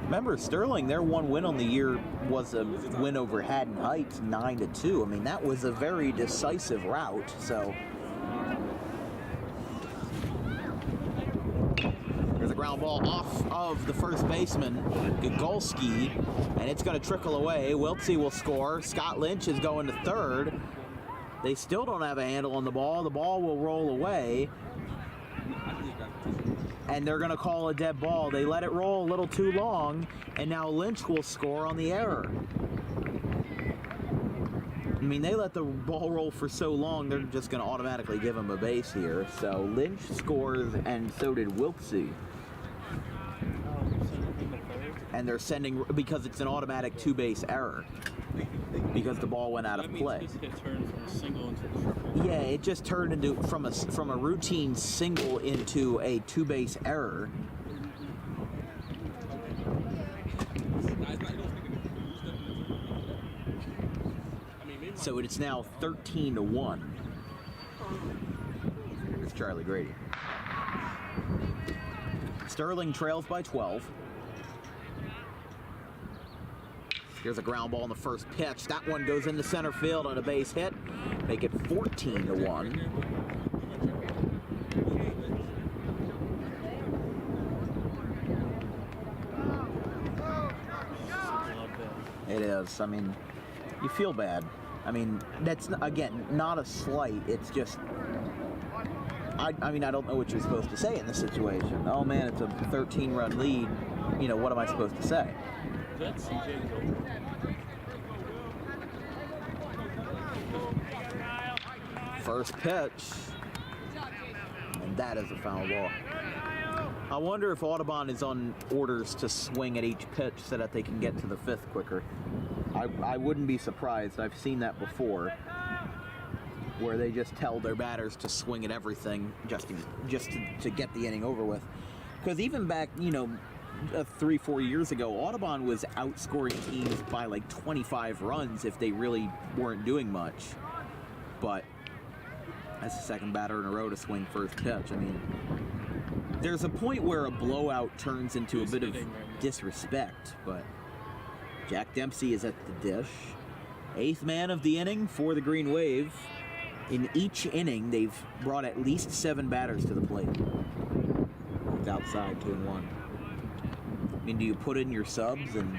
Remember, Sterling, their one win on the year was a win over Haddon Heights, 9-2. I mean, that was a very decisive rout, so. There's a ground ball off of the first baseman, Gogolski, and it's going to trickle away. Wiltsey will score. Scott Lynch is going to third. They still don't have a handle on the ball. The ball will roll away. And they're going to call a dead ball. They let it roll a little too long, and now Lynch will score on the error. I mean, they let the ball roll for so long, they're just going to automatically give him a base here. So Lynch scores, and so did Wiltsey. And they're sending, because it's an automatic 2-base error, because the ball went out of play. Yeah, it just turned into from a routine single into a 2-base error. So it's now 13-1. Here's Charlie Grady. Sterling trails by 12. Here's a ground ball in the first pitch. That one goes into center field on a base hit. Make it 14-1. It is. I mean, you feel bad. I mean, that's, again, not a slight. It's just, I mean, I don't know what you're supposed to say in this situation. Oh man, it's a 13-run lead. You know, what am I supposed to say? Is that CJ Gilbert? First pitch, and that is a foul ball. I wonder if Audubon is on orders to swing at each pitch so that they can get to the fifth quicker. I wouldn't be surprised. I've seen that before, where they just tell their batters to swing at everything just to get the inning over with. Because even back, 3-4 years ago, Audubon was outscoring teams by like 25 runs if they really weren't doing much. But that's the second batter in a row to swing first pitch. I mean, there's a point where a blowout turns into a bit of disrespect, but Jack Dempsey is at the dish. 8th man of the inning for the Green Wave. In each inning, they've brought at least 7 batters to the plate. It's outside, 2-1. I mean, do you put in your subs and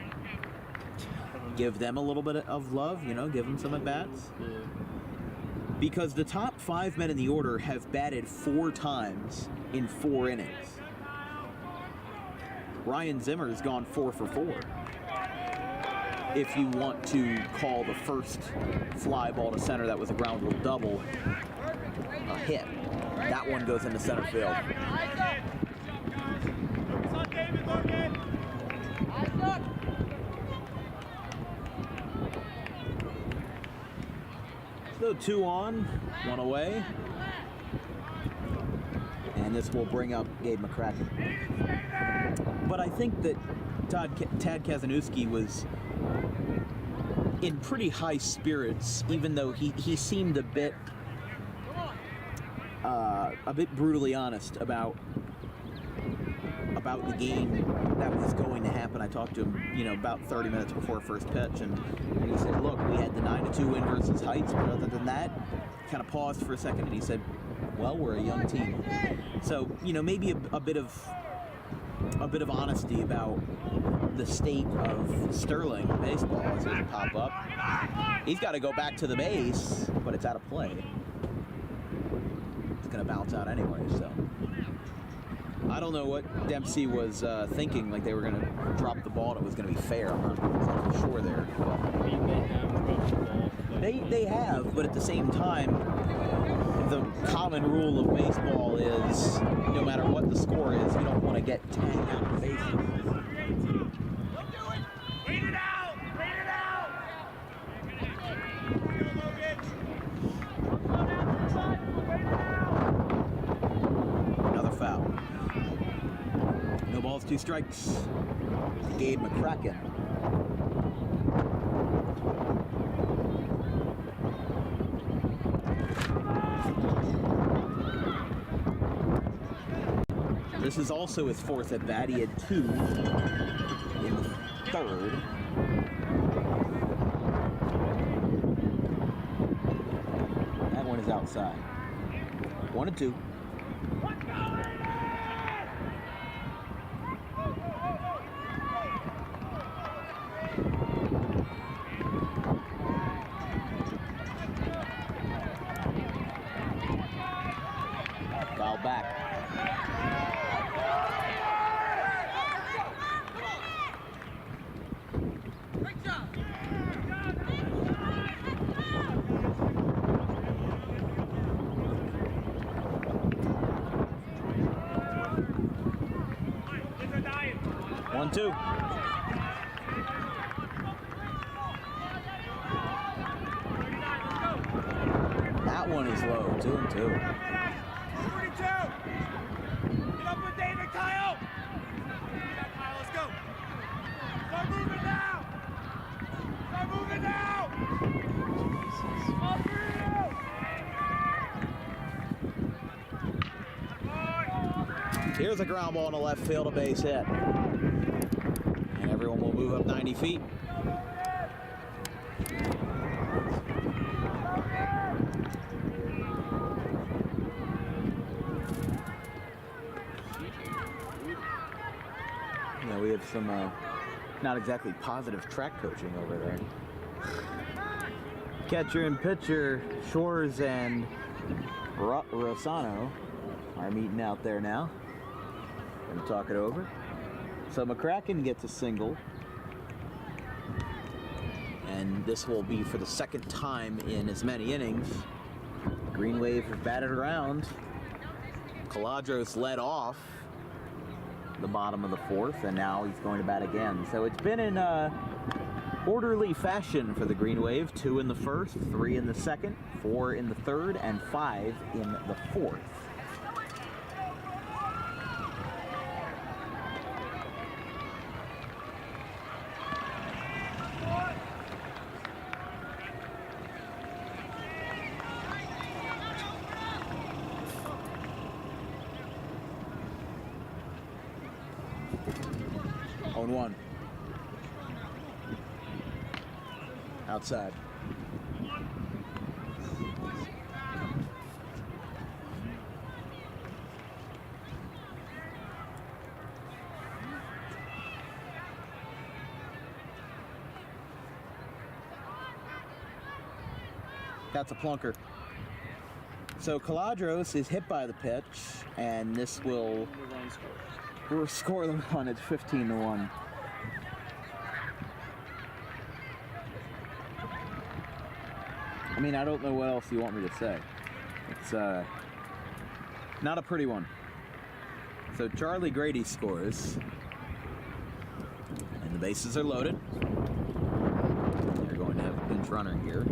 give them a little bit of love, give them some at-bats? Yeah. Because the top 5 men in the order have batted 4 times in 4 innings. Ryan Zimmer's gone 4 for 4. If you want to call the first fly ball to center that was a ground rule double a hit. That one goes into center field. So 2 on, 1 away. And this will bring up Gabe McCracken. But I think that Tad Kazanowski was in pretty high spirits, even though he seemed a bit brutally honest about the game that was going to happen. I talked to him, about 30 minutes before first pitch, and he said, look, we had the 9-2 win versus Heights, but other than that, kind of paused for a second, and he said, well, we're a young team. So, maybe a bit of honesty about the state of Sterling baseball as it would pop up. He's got to go back to the base, but it's out of play. It's going to bounce out anyway, so. I don't know what Dempsey was thinking, like they were going to drop the ball and it was going to be fair. I'm not exactly sure there. I mean, they have dropped the ball. They have, but at the same time, the common rule of baseball is no matter what the score is, you don't want to get tagged out of the bases. Wait it out! Wait it out! Another foul. No balls, 2 strikes. Gabe McCracken. This is also his 4th at bat. He had 2 in the 3rd. That one is outside. 1-2. Foul back. One, two. That one is low. 2-2. 42! Get up with David, Kyle! Yeah, Kyle, let's go! Start moving now! Start moving now! All through! Here's a ground ball in the left field, a base hit. And everyone will move up 90 feet. Yeah, we have some not exactly positive track coaching over there. Catcher and pitcher, Shores and Rossano. our meeting out there now. Gonna talk it over. So McCracken gets a single. And this will be for the second time in as many innings. Green Wave have batted around. Caladros led off the bottom of the fourth, and now he's going to bat again. So it's been in orderly fashion for the Green Wave. 2 in the first, 3 in the second, 4 in the third, and 5 in the fourth. On 1. Outside. That's a plunker. So Caladros is hit by the pitch, and this will score the run. It's 15-1. I mean, I don't know what else you want me to say. It's not a pretty one. So Charlie Grady scores, and the bases are loaded. They're going to have a pinch runner here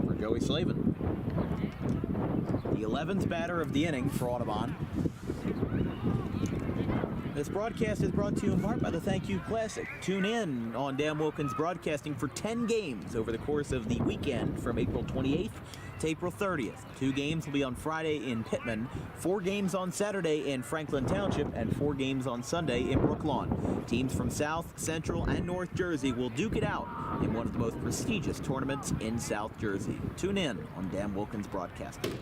for Joey Slavin, the 11th batter of the inning for Audubon. This broadcast is brought to you in part by the Thank You Classic. Tune in on Dan Wilkins Broadcasting for 10 games over the course of the weekend from April 28th to April 30th. 2 games will be on Friday in Pittman, 4 games on Saturday in Franklin Township, and 4 games on Sunday in Brooklawn. Teams from South, Central, and North Jersey will duke it out in one of the most prestigious tournaments in South Jersey. Tune in on Dan Wilkins Broadcasting.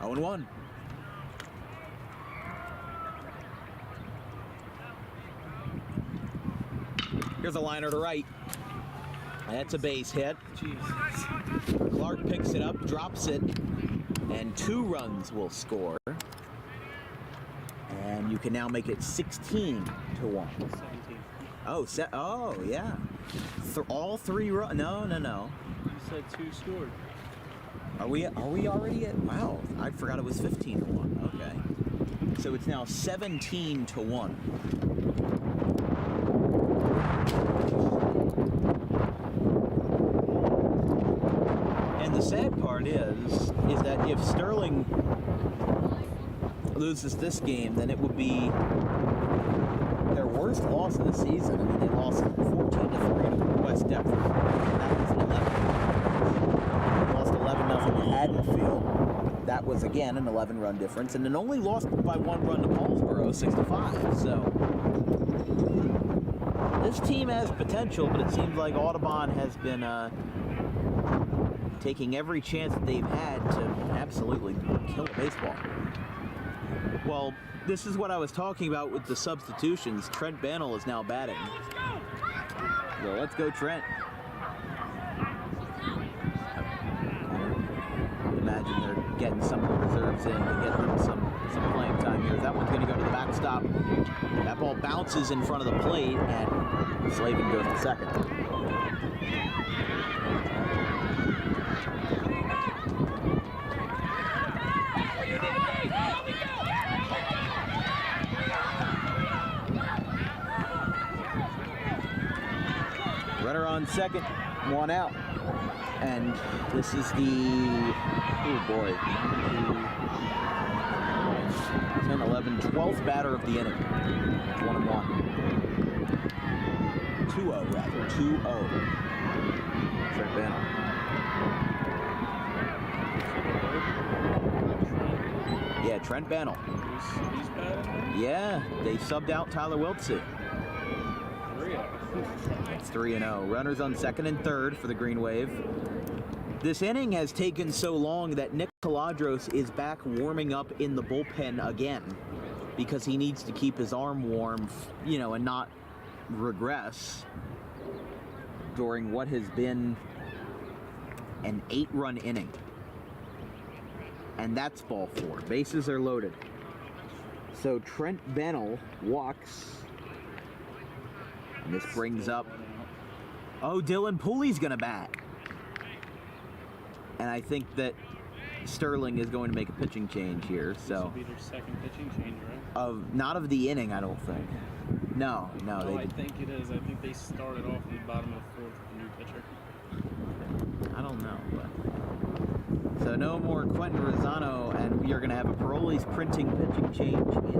0-1. Here's a liner to right. That's a base hit. Jeez. Clark picks it up, drops it, and 2 runs will score. And you can now make it 16-1. 17. Oh, yeah. All 3 runs. No. You said 2 scored. Are we already at? Wow, I forgot it was 15-1. Okay. So it's now 17-1. And the sad part is that if Sterling loses this game, then it would be their worst loss of the season. I mean, they lost 14-3 to West Deptford. That was an 11. They lost 11-0 to Haddonfield. That was again an 11-run difference, and then only lost by 1 run to Paulsboro, 6-5. So this team has potential, but it seems like Audubon has been taking every chance that they've had to absolutely kill baseball. Well, this is what I was talking about with the substitutions. Trent Bannell is now batting. So let's go, Trent. Imagine they're getting some of the reserves in to get them some playing time here. That one's going to go to the backstop. That ball bounces in front of the plate, and Slavin goes to second. Runner on second, 1 out. And this is the, oh boy, 10, 11, 12th batter of the inning. 1-1. 2-0 rather, 2-0. Trent Bannell. Yeah, Trent Bannell. He's bad? Yeah, they subbed out Tyler Wiltsey. 3-0. It's 3-0. Runners on second and third for the Green Wave. This inning has taken so long that Nick Caladros is back warming up in the bullpen again because he needs to keep his arm warm, you know, and not regress during what has been an 8-run inning. And that's ball 4. Bases are loaded. So Trent Bennell walks. And this brings up... Oh, Dylan Pooley's going to bat. And I think that Sterling is going to make a pitching change here. This So will be their second pitching change, right? not of the inning, I don't think. No, I think it is. I think they started off in the bottom of the 4th with a new pitcher. I don't know, but... So no more Quentin Rosano, and we are going to have a Paroli's printing pitching change in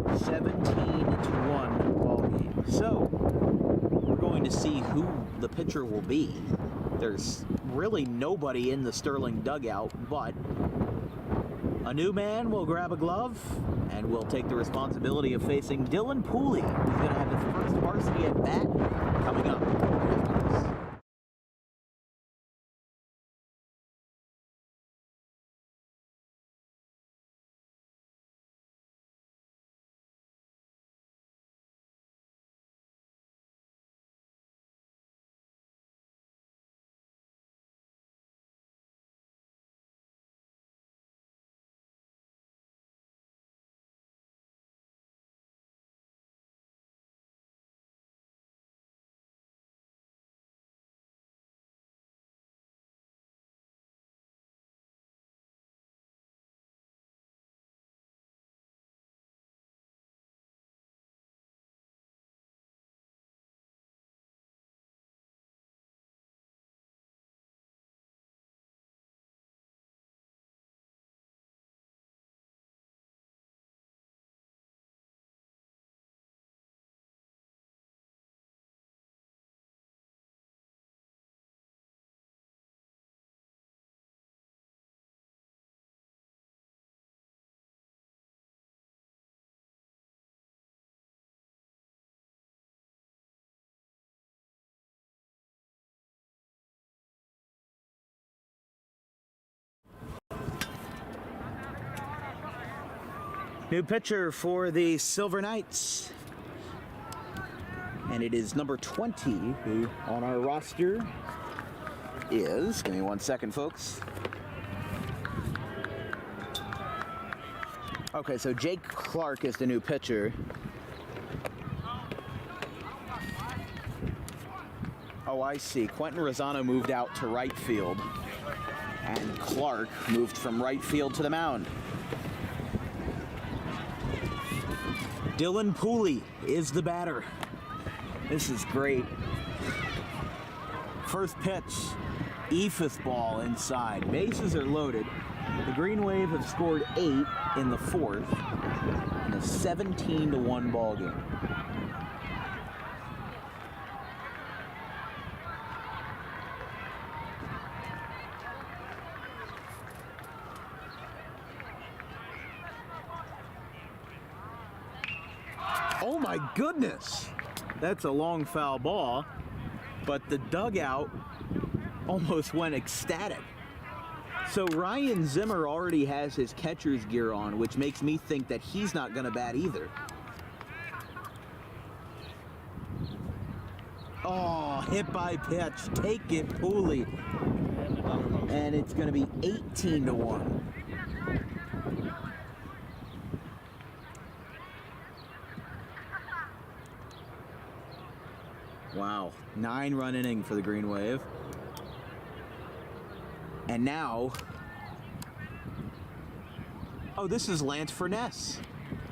a 17-1 ball game. So we're going to see who the pitcher will be. There's really nobody in the Sterling dugout, but a new man will grab a glove and will take the responsibility of facing Dylan Pooley, who's going to have his first varsity at bat coming up. New pitcher for the Silver Knights. And it is number 20 who on our roster is, give me 1 second, folks. Okay, so Jake Clark is the new pitcher. Oh, I see. Quentin Rosano moved out to right field. And Clark moved from right field to the mound. Dylan Pooley is the batter. This is great. First pitch, eephus ball inside. Bases are loaded. The Green Wave have scored 8 in the 4th in a 17-1 ball game. Oh my goodness! That's a long foul ball, but the dugout almost went ecstatic. So Ryan Zimmer already has his catcher's gear on, which makes me think that he's not going to bat either. Oh, hit by pitch. Take it, Pooley. And it's going to be 18-1. Wow, 9-run inning for the Green Wave. And now, oh, this is Lance Furness.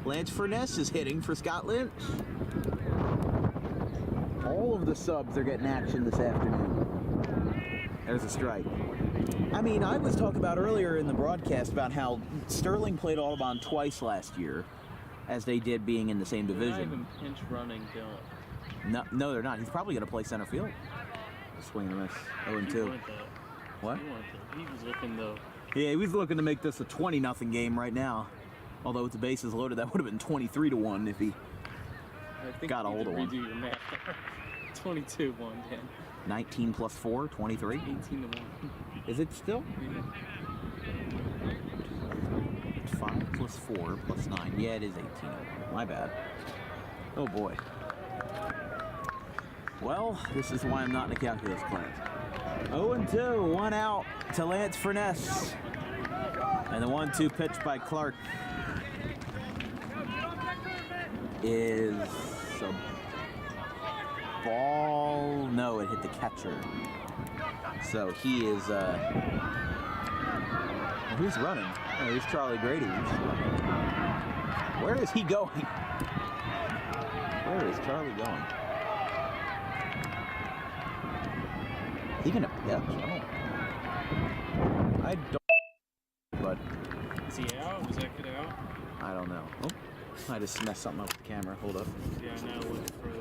Lance Furness is hitting for Scott Lynch. All of the subs are getting action this afternoon. There's a strike. I mean, I was talking about earlier in the broadcast about how Sterling played Audubon twice last year, as they did being in the same division. They're not even pinch running Dylan. No, they're not. He's probably going to play center field. Swing and a miss. 0-2. What? He was looking though. Yeah, he was looking to make this a 20-0 game right now. Although with the bases loaded, that would have been 23-1 if he got a hold of one. Redo your math. 22-1, Dan. 19 plus 4, 23. 18-1. Is it still? Yeah. 5 plus 4 plus 9. Yeah, it is 18. My bad. Oh boy. Well, this is why I'm not in the calculus class. 0-2, 1 out to Lance Furness. And the 1-2 pitch by Clark is a ball. No, it hit the catcher. So he is. Who's running? Oh, here's Charlie Grady. Where is he going? Where is Charlie going? Is he gonna pitch? I don't. But Is he out? Was that kid out? I don't know. Oh, I just messed something up with the camera. Hold up. Yeah, I know. Look, it froze.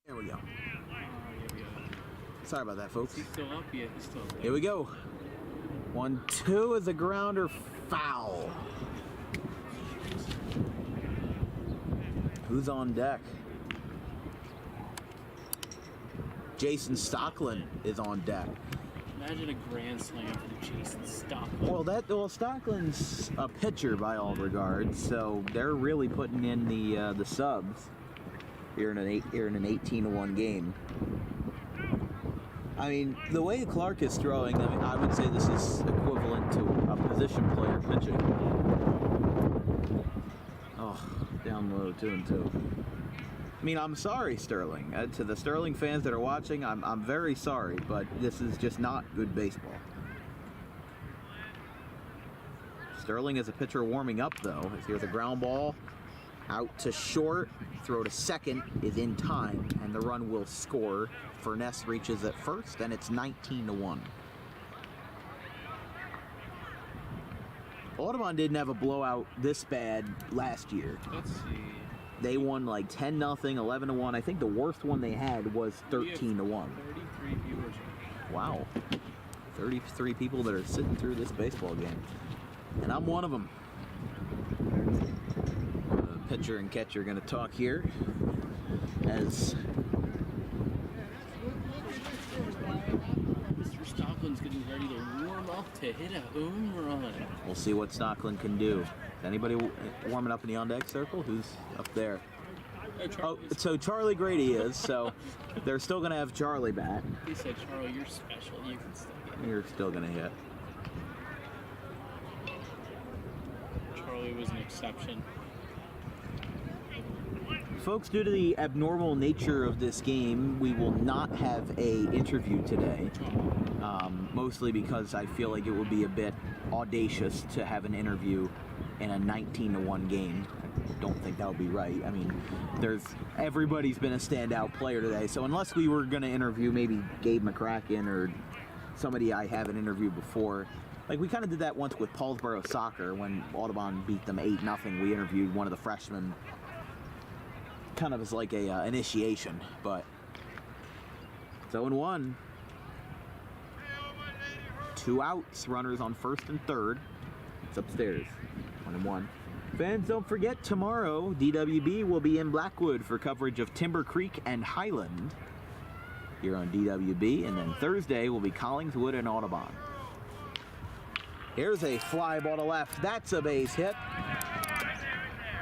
There we go. Yeah, we got it. Sorry about that, folks. He's still up? Yeah, he's still up. Here we go. 1-2 is a grounder foul. Who's on deck? Jason Stockland is on deck. Imagine a grand slam for Jason Stockland. Well, Stockland's a pitcher by all regards, so they're really putting in the subs here in an 18-1 game. I mean, the way Clark is throwing, I would say this is equivalent to a position player pitching. Oh, down low, 2-2. I mean, I'm sorry, Sterling. To the Sterling fans that are watching, I'm very sorry, but this is just not good baseball. Sterling is a pitcher warming up, though. Here's a ground ball. Out to short, throw to second is in time, and the run will score. Furness reaches at first, and it's 19-1. Audubon didn't have a blowout this bad last year. Let's see. They won like 10-0, 11-1. I think the worst one they had was 13-1. 33 viewers. Wow. 33 people that are sitting through this baseball game. And I'm one of them. Pitcher and catcher are going to talk here as Mr. Stockland's getting ready to warm up to hit a home run. we'll see what Stockland can do. Is anybody warming up in the on-deck circle? Who's up there? Oh, so Charlie Grady is, so they're still going to have Charlie bat. He said, Charlie, you're special. You can still get You're still going to hit. Charlie was an exception. Folks, due to the abnormal nature of this game, we will not have a interview today. Mostly because I feel like it would be a bit audacious to have an interview in a 19-1 game. I don't think that would be right. I mean, everybody's been a standout player today, so unless we were going to interview maybe Gabe McCracken or somebody I haven't interviewed before, like we kind of did that once with Paulsboro Soccer when Audubon beat them 8-0. We interviewed one of the freshmen, kind of as like a initiation, but it's 0-1. 2 outs, runners on first and third. It's upstairs, 1-1. Fans, don't forget, tomorrow DWB will be in Blackwood for coverage of Timber Creek and Highland here on DWB, and then Thursday will be Collingswood and Audubon. Here's a fly ball to left. That's a base hit.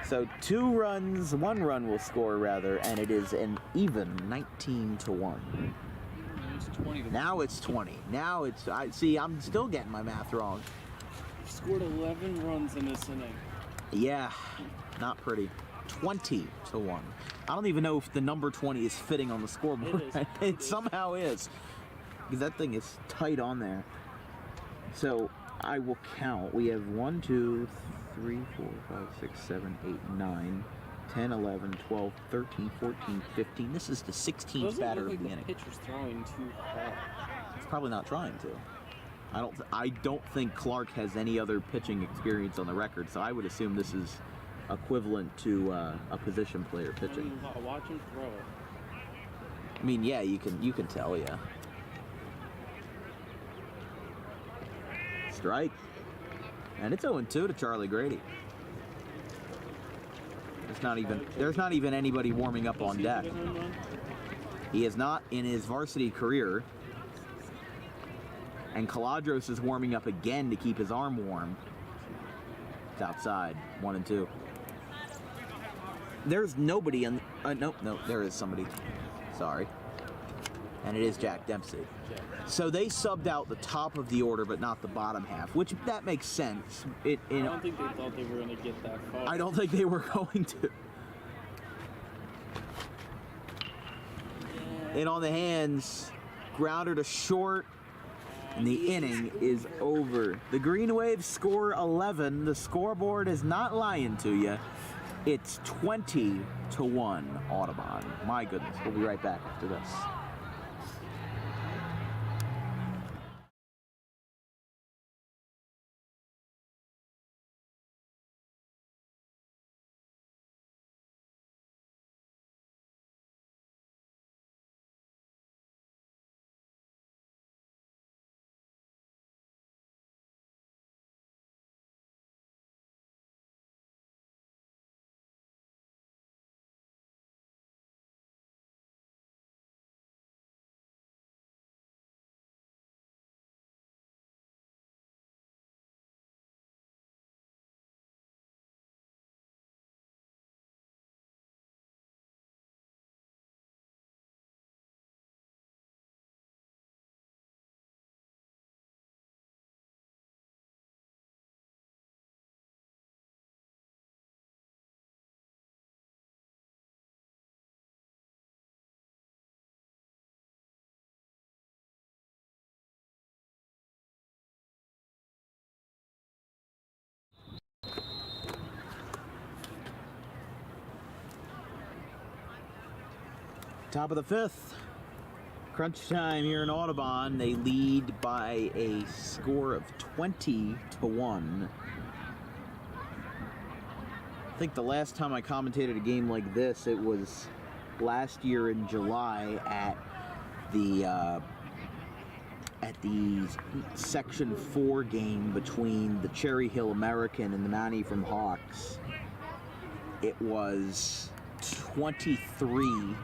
So 2 runs, 1 run will score rather, and it is an even 19-1. Now it's 20. Now it's, I'm still getting my math wrong. He scored 11 runs in this inning. Yeah, not pretty. 20-1. I don't even know if the number 20 is fitting on the scoreboard. It somehow is. Because that thing is tight on there. So I will count. We have 1, 2, 3, 4, 5, 6, 7, 8, 9, 10, 11, 12, 13, 14, 15. This is the 16th batter of the inning. Pitcher's throwing too hard. It's probably not trying to. I don't think Clark has any other pitching experience on the record, so I would assume this is equivalent to a position player pitching. Watch him throw. I mean, yeah, you can tell, yeah. Strike. And it's 0-2 to Charlie Grady. There's not even anybody warming up on deck. He is not in his varsity career. And Caladros is warming up again to keep his arm warm. It's outside, 1-2. there's nobody in. Nope, there is somebody. Sorry. And it is Jack Dempsey. So they subbed out the top of the order, but not the bottom half, which that makes sense. I don't think they thought they were going to get that far. I don't think they were going to. In on the hands, grounder to short, and the inning is over. The Green Waves score 11. The scoreboard is not lying to you. It's 20-1 Audubon. My goodness, we'll be right back after this. Top of the fifth. Crunch time here in Audubon. They lead by a score of 20-1. I think the last time I commentated a game like this, it was last year in July at the Section 4 game between the Cherry Hill American and the Manny from Hawks. It was 23-2.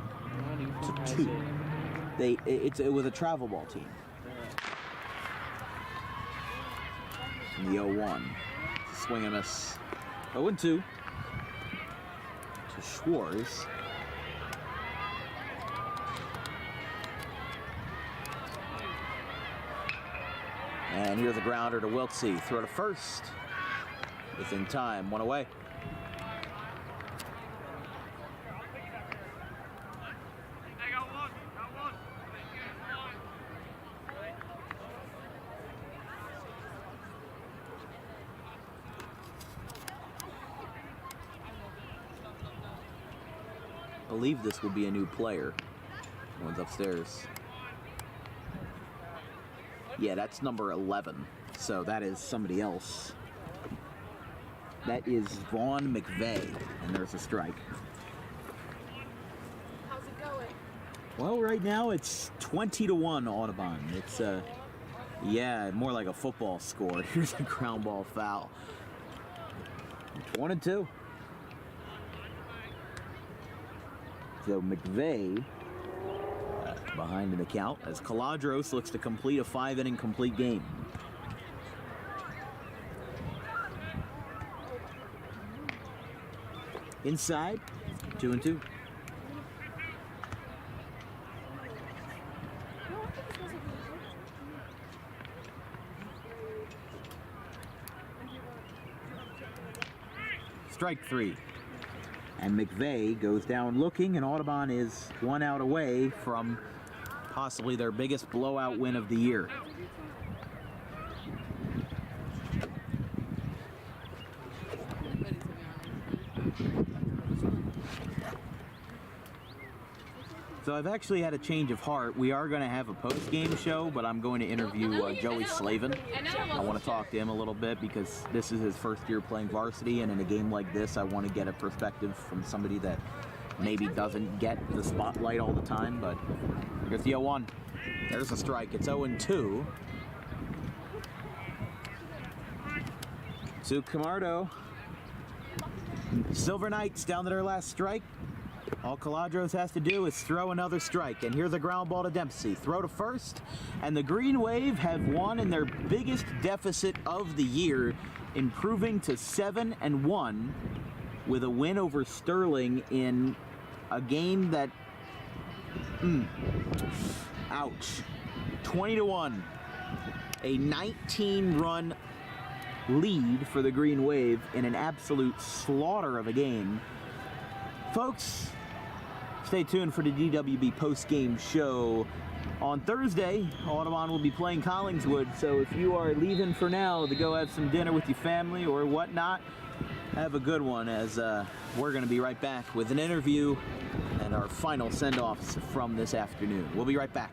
It was a travel ball team. In the 0-1. Swing and miss. 0-2 to Schwartz. And here's a grounder to Wiltsey. Throw to first. Within time. One away. I believe this will be a new player. One's upstairs. Yeah, that's number 11. So that is somebody else. That is Vaughn McVeigh. And there's a strike. How's it going? Well, right now it's 20-1 Audubon. It's yeah, more like a football score. Here's a ground ball foul. 1-2. So McVeigh behind in the count as Caladros looks to complete a 5-inning complete game. Inside, 2-2. Strike 3. And McVeigh goes down looking, and Audubon is 1 out away from possibly their biggest blowout win of the year. So I've actually had a change of heart. We are going to have a post-game show, but I'm going to interview Joey Slavin. I want to talk to him a little bit because this is his first year playing varsity, and in a game like this, I want to get a perspective from somebody that maybe doesn't get the spotlight all the time. But here's the 0-1. There's a strike. It's 0-2. Sue Camardo. Silver Knights down to their last strike. All Caladros has to do is throw another strike, and here's a ground ball to Dempsey. Throw to first, and the Green Wave have won in their biggest deficit of the year, improving to 7-1 with a win over Sterling in a game that, ouch, 20-1, a 19-run lead for the Green Wave in an absolute slaughter of a game. Folks, stay tuned for the DWB post-game show. On Thursday, Audubon will be playing Collingswood, so if you are leaving for now to go have some dinner with your family or whatnot, have a good one, as we're going to be right back with an interview and our final send-offs from this afternoon. We'll be right back.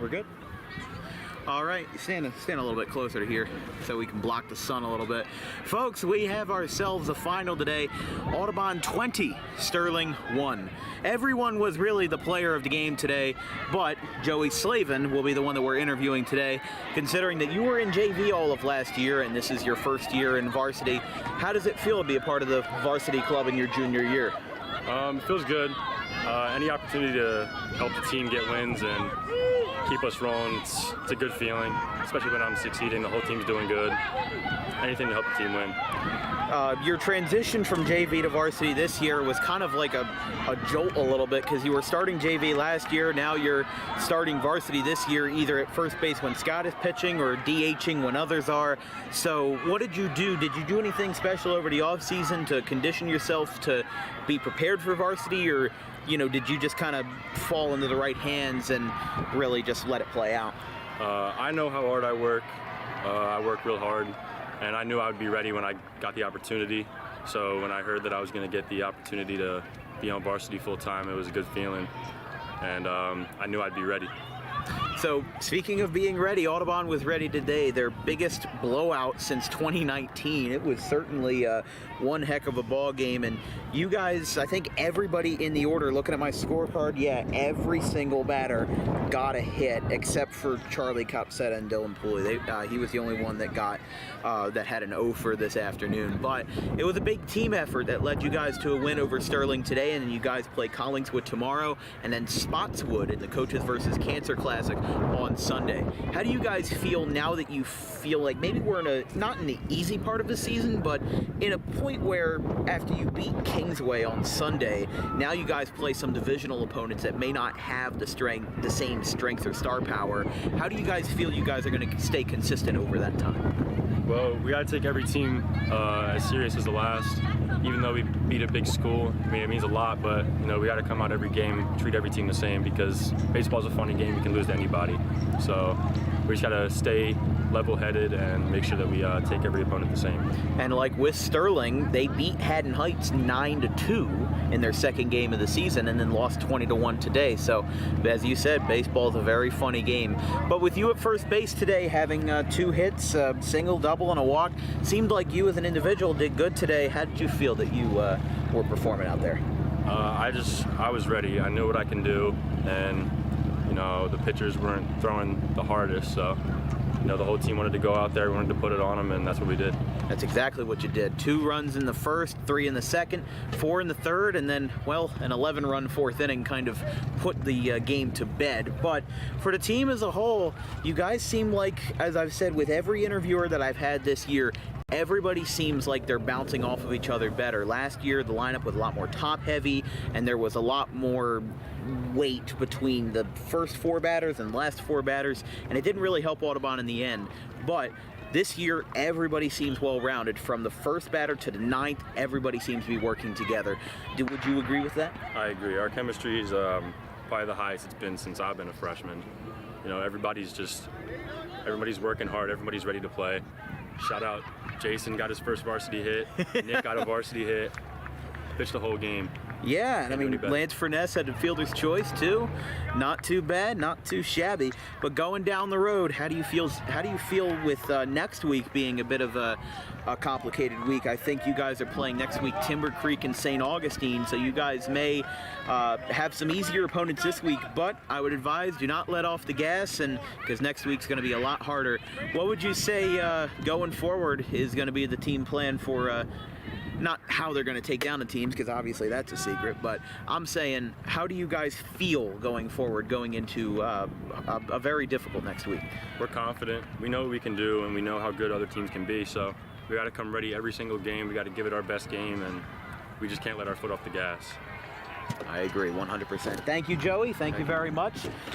We're good? All right, stand a little bit closer to here so we can block the sun a little bit. Folks, we have ourselves a final today. Audubon 20, Sterling 1. Everyone was really the player of the game today, but Joey Slavin will be the one that we're interviewing today. Considering that you were in JV all of last year and this is your first year in varsity, how does it feel to be a part of the varsity club in your junior year? It feels good. Any opportunity to help the team get wins and keep us rolling, it's a good feeling, especially when I'm succeeding, the whole team's doing good. Anything to help the team win. Your transition from JV to varsity this year was kind of like a jolt a little bit because you were starting JV last year, now you're starting varsity this year either at first base when Scott is pitching or DHing when others are. So what did you do? Did you do anything special over the off season to condition yourself to be prepared for varsity, or did you just kind of fall into the right hands and really just let it play out? I know how hard I work. I work real hard, and I knew I would be ready when I got the opportunity. So when I heard that I was going to get the opportunity to be on varsity full time, it was a good feeling, and I knew I'd be ready. So speaking of being ready, Audubon was ready today. Their biggest blowout since 2019. It was certainly one heck of a ball game, and you guys, I think everybody in the order, looking at my scorecard, yeah, every single batter got a hit except for Charlie Copsetta and Dylan Pooley. He was the only one that got that had an O for this afternoon. But it was a big team effort that led you guys to a win over Sterling today, and then you guys play Collingswood tomorrow, and then Spotswood in the Coaches versus Cancer Classic on Sunday. How do you guys feel now that you feel like maybe we're not in the easy part of the season, but in a point where after you beat Kingsway on Sunday, now you guys play some divisional opponents that may not have the same strength or star power. How do you guys feel you guys are going to stay consistent over that time? Well, we got to take every team as serious as the last. Even though we beat a big school, I mean, it means a lot, but we got to come out every game, treat every team the same, because baseball's a funny game. You can lose to anybody. So we just got to stay level-headed and make sure that we take every opponent the same. And like with Sterling, they beat Haddon Heights 9-2 in their second game of the season and then lost 20-1 today. So as you said, baseball is a very funny game. But with you at first base today, having 2 hits, a single, double, and a walk, seemed like you as an individual did good today. How did you feel that you were performing out there? I was ready. I knew what I can do, and the pitchers weren't throwing the hardest, so the whole team wanted to go out there, wanted to put it on them, and that's what we did. That's exactly what you did. 2 runs in the first, 3 in the second, 4 in the third, and then, well, an 11-run fourth inning kind of put the game to bed. But for the team as a whole, you guys seem like, as I've said with every interviewer that I've had this year, everybody seems like they're bouncing off of each other better. Last year, the lineup was a lot more top-heavy, and there was a lot more weight between the first 4 batters and the last 4 batters, and it didn't really help Audubon in the end. But this year, everybody seems well-rounded. From the first batter to the 9th, everybody seems to be working together. Would you agree with that? I agree. Our chemistry is probably the highest it's been since I've been a freshman. Everybody's working hard. Everybody's ready to play. Shout out, Jason got his first varsity hit. Nick got a varsity hit. Pitched the whole game. Yeah, and I mean, Lance Furness had a fielder's choice too. Not too bad, not too shabby. But going down the road, how do you feel with next week being a bit of a complicated week? I think you guys are playing next week Timber Creek and St. Augustine, so you guys may have some easier opponents this week, but I would advise do not let off the gas, and because next week's going to be a lot harder. What would you say going forward is going to be the team plan for not how they're going to take down the teams, because obviously that's a secret, but I'm saying, how do you guys feel going forward, going into a very difficult next week? We're confident. We know what we can do, and we know how good other teams can be, so we got to come ready every single game. We got to give it our best game, and we just can't let our foot off the gas. I agree 100%. Thank you, Joey. Thank you very much.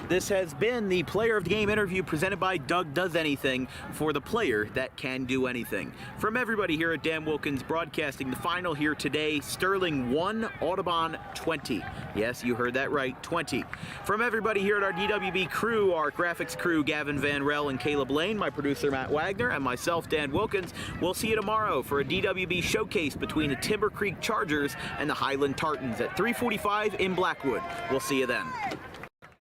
This has been the Player of the Game interview presented by Doug Does Anything for the player that can do anything. From everybody here at Dan Wilkins Broadcasting, the final here today, Sterling 1, Audubon 20. Yes, you heard that right, 20. From everybody here at our DWB crew, our graphics crew, Gavin Van Rel and Caleb Lane, my producer Matt Wagner, and myself, Dan Wilkins, we'll see you tomorrow for a DWB showcase between the Timber Creek Chargers and the Highland Tartans at 3:45 in Blackwood. We'll see you then.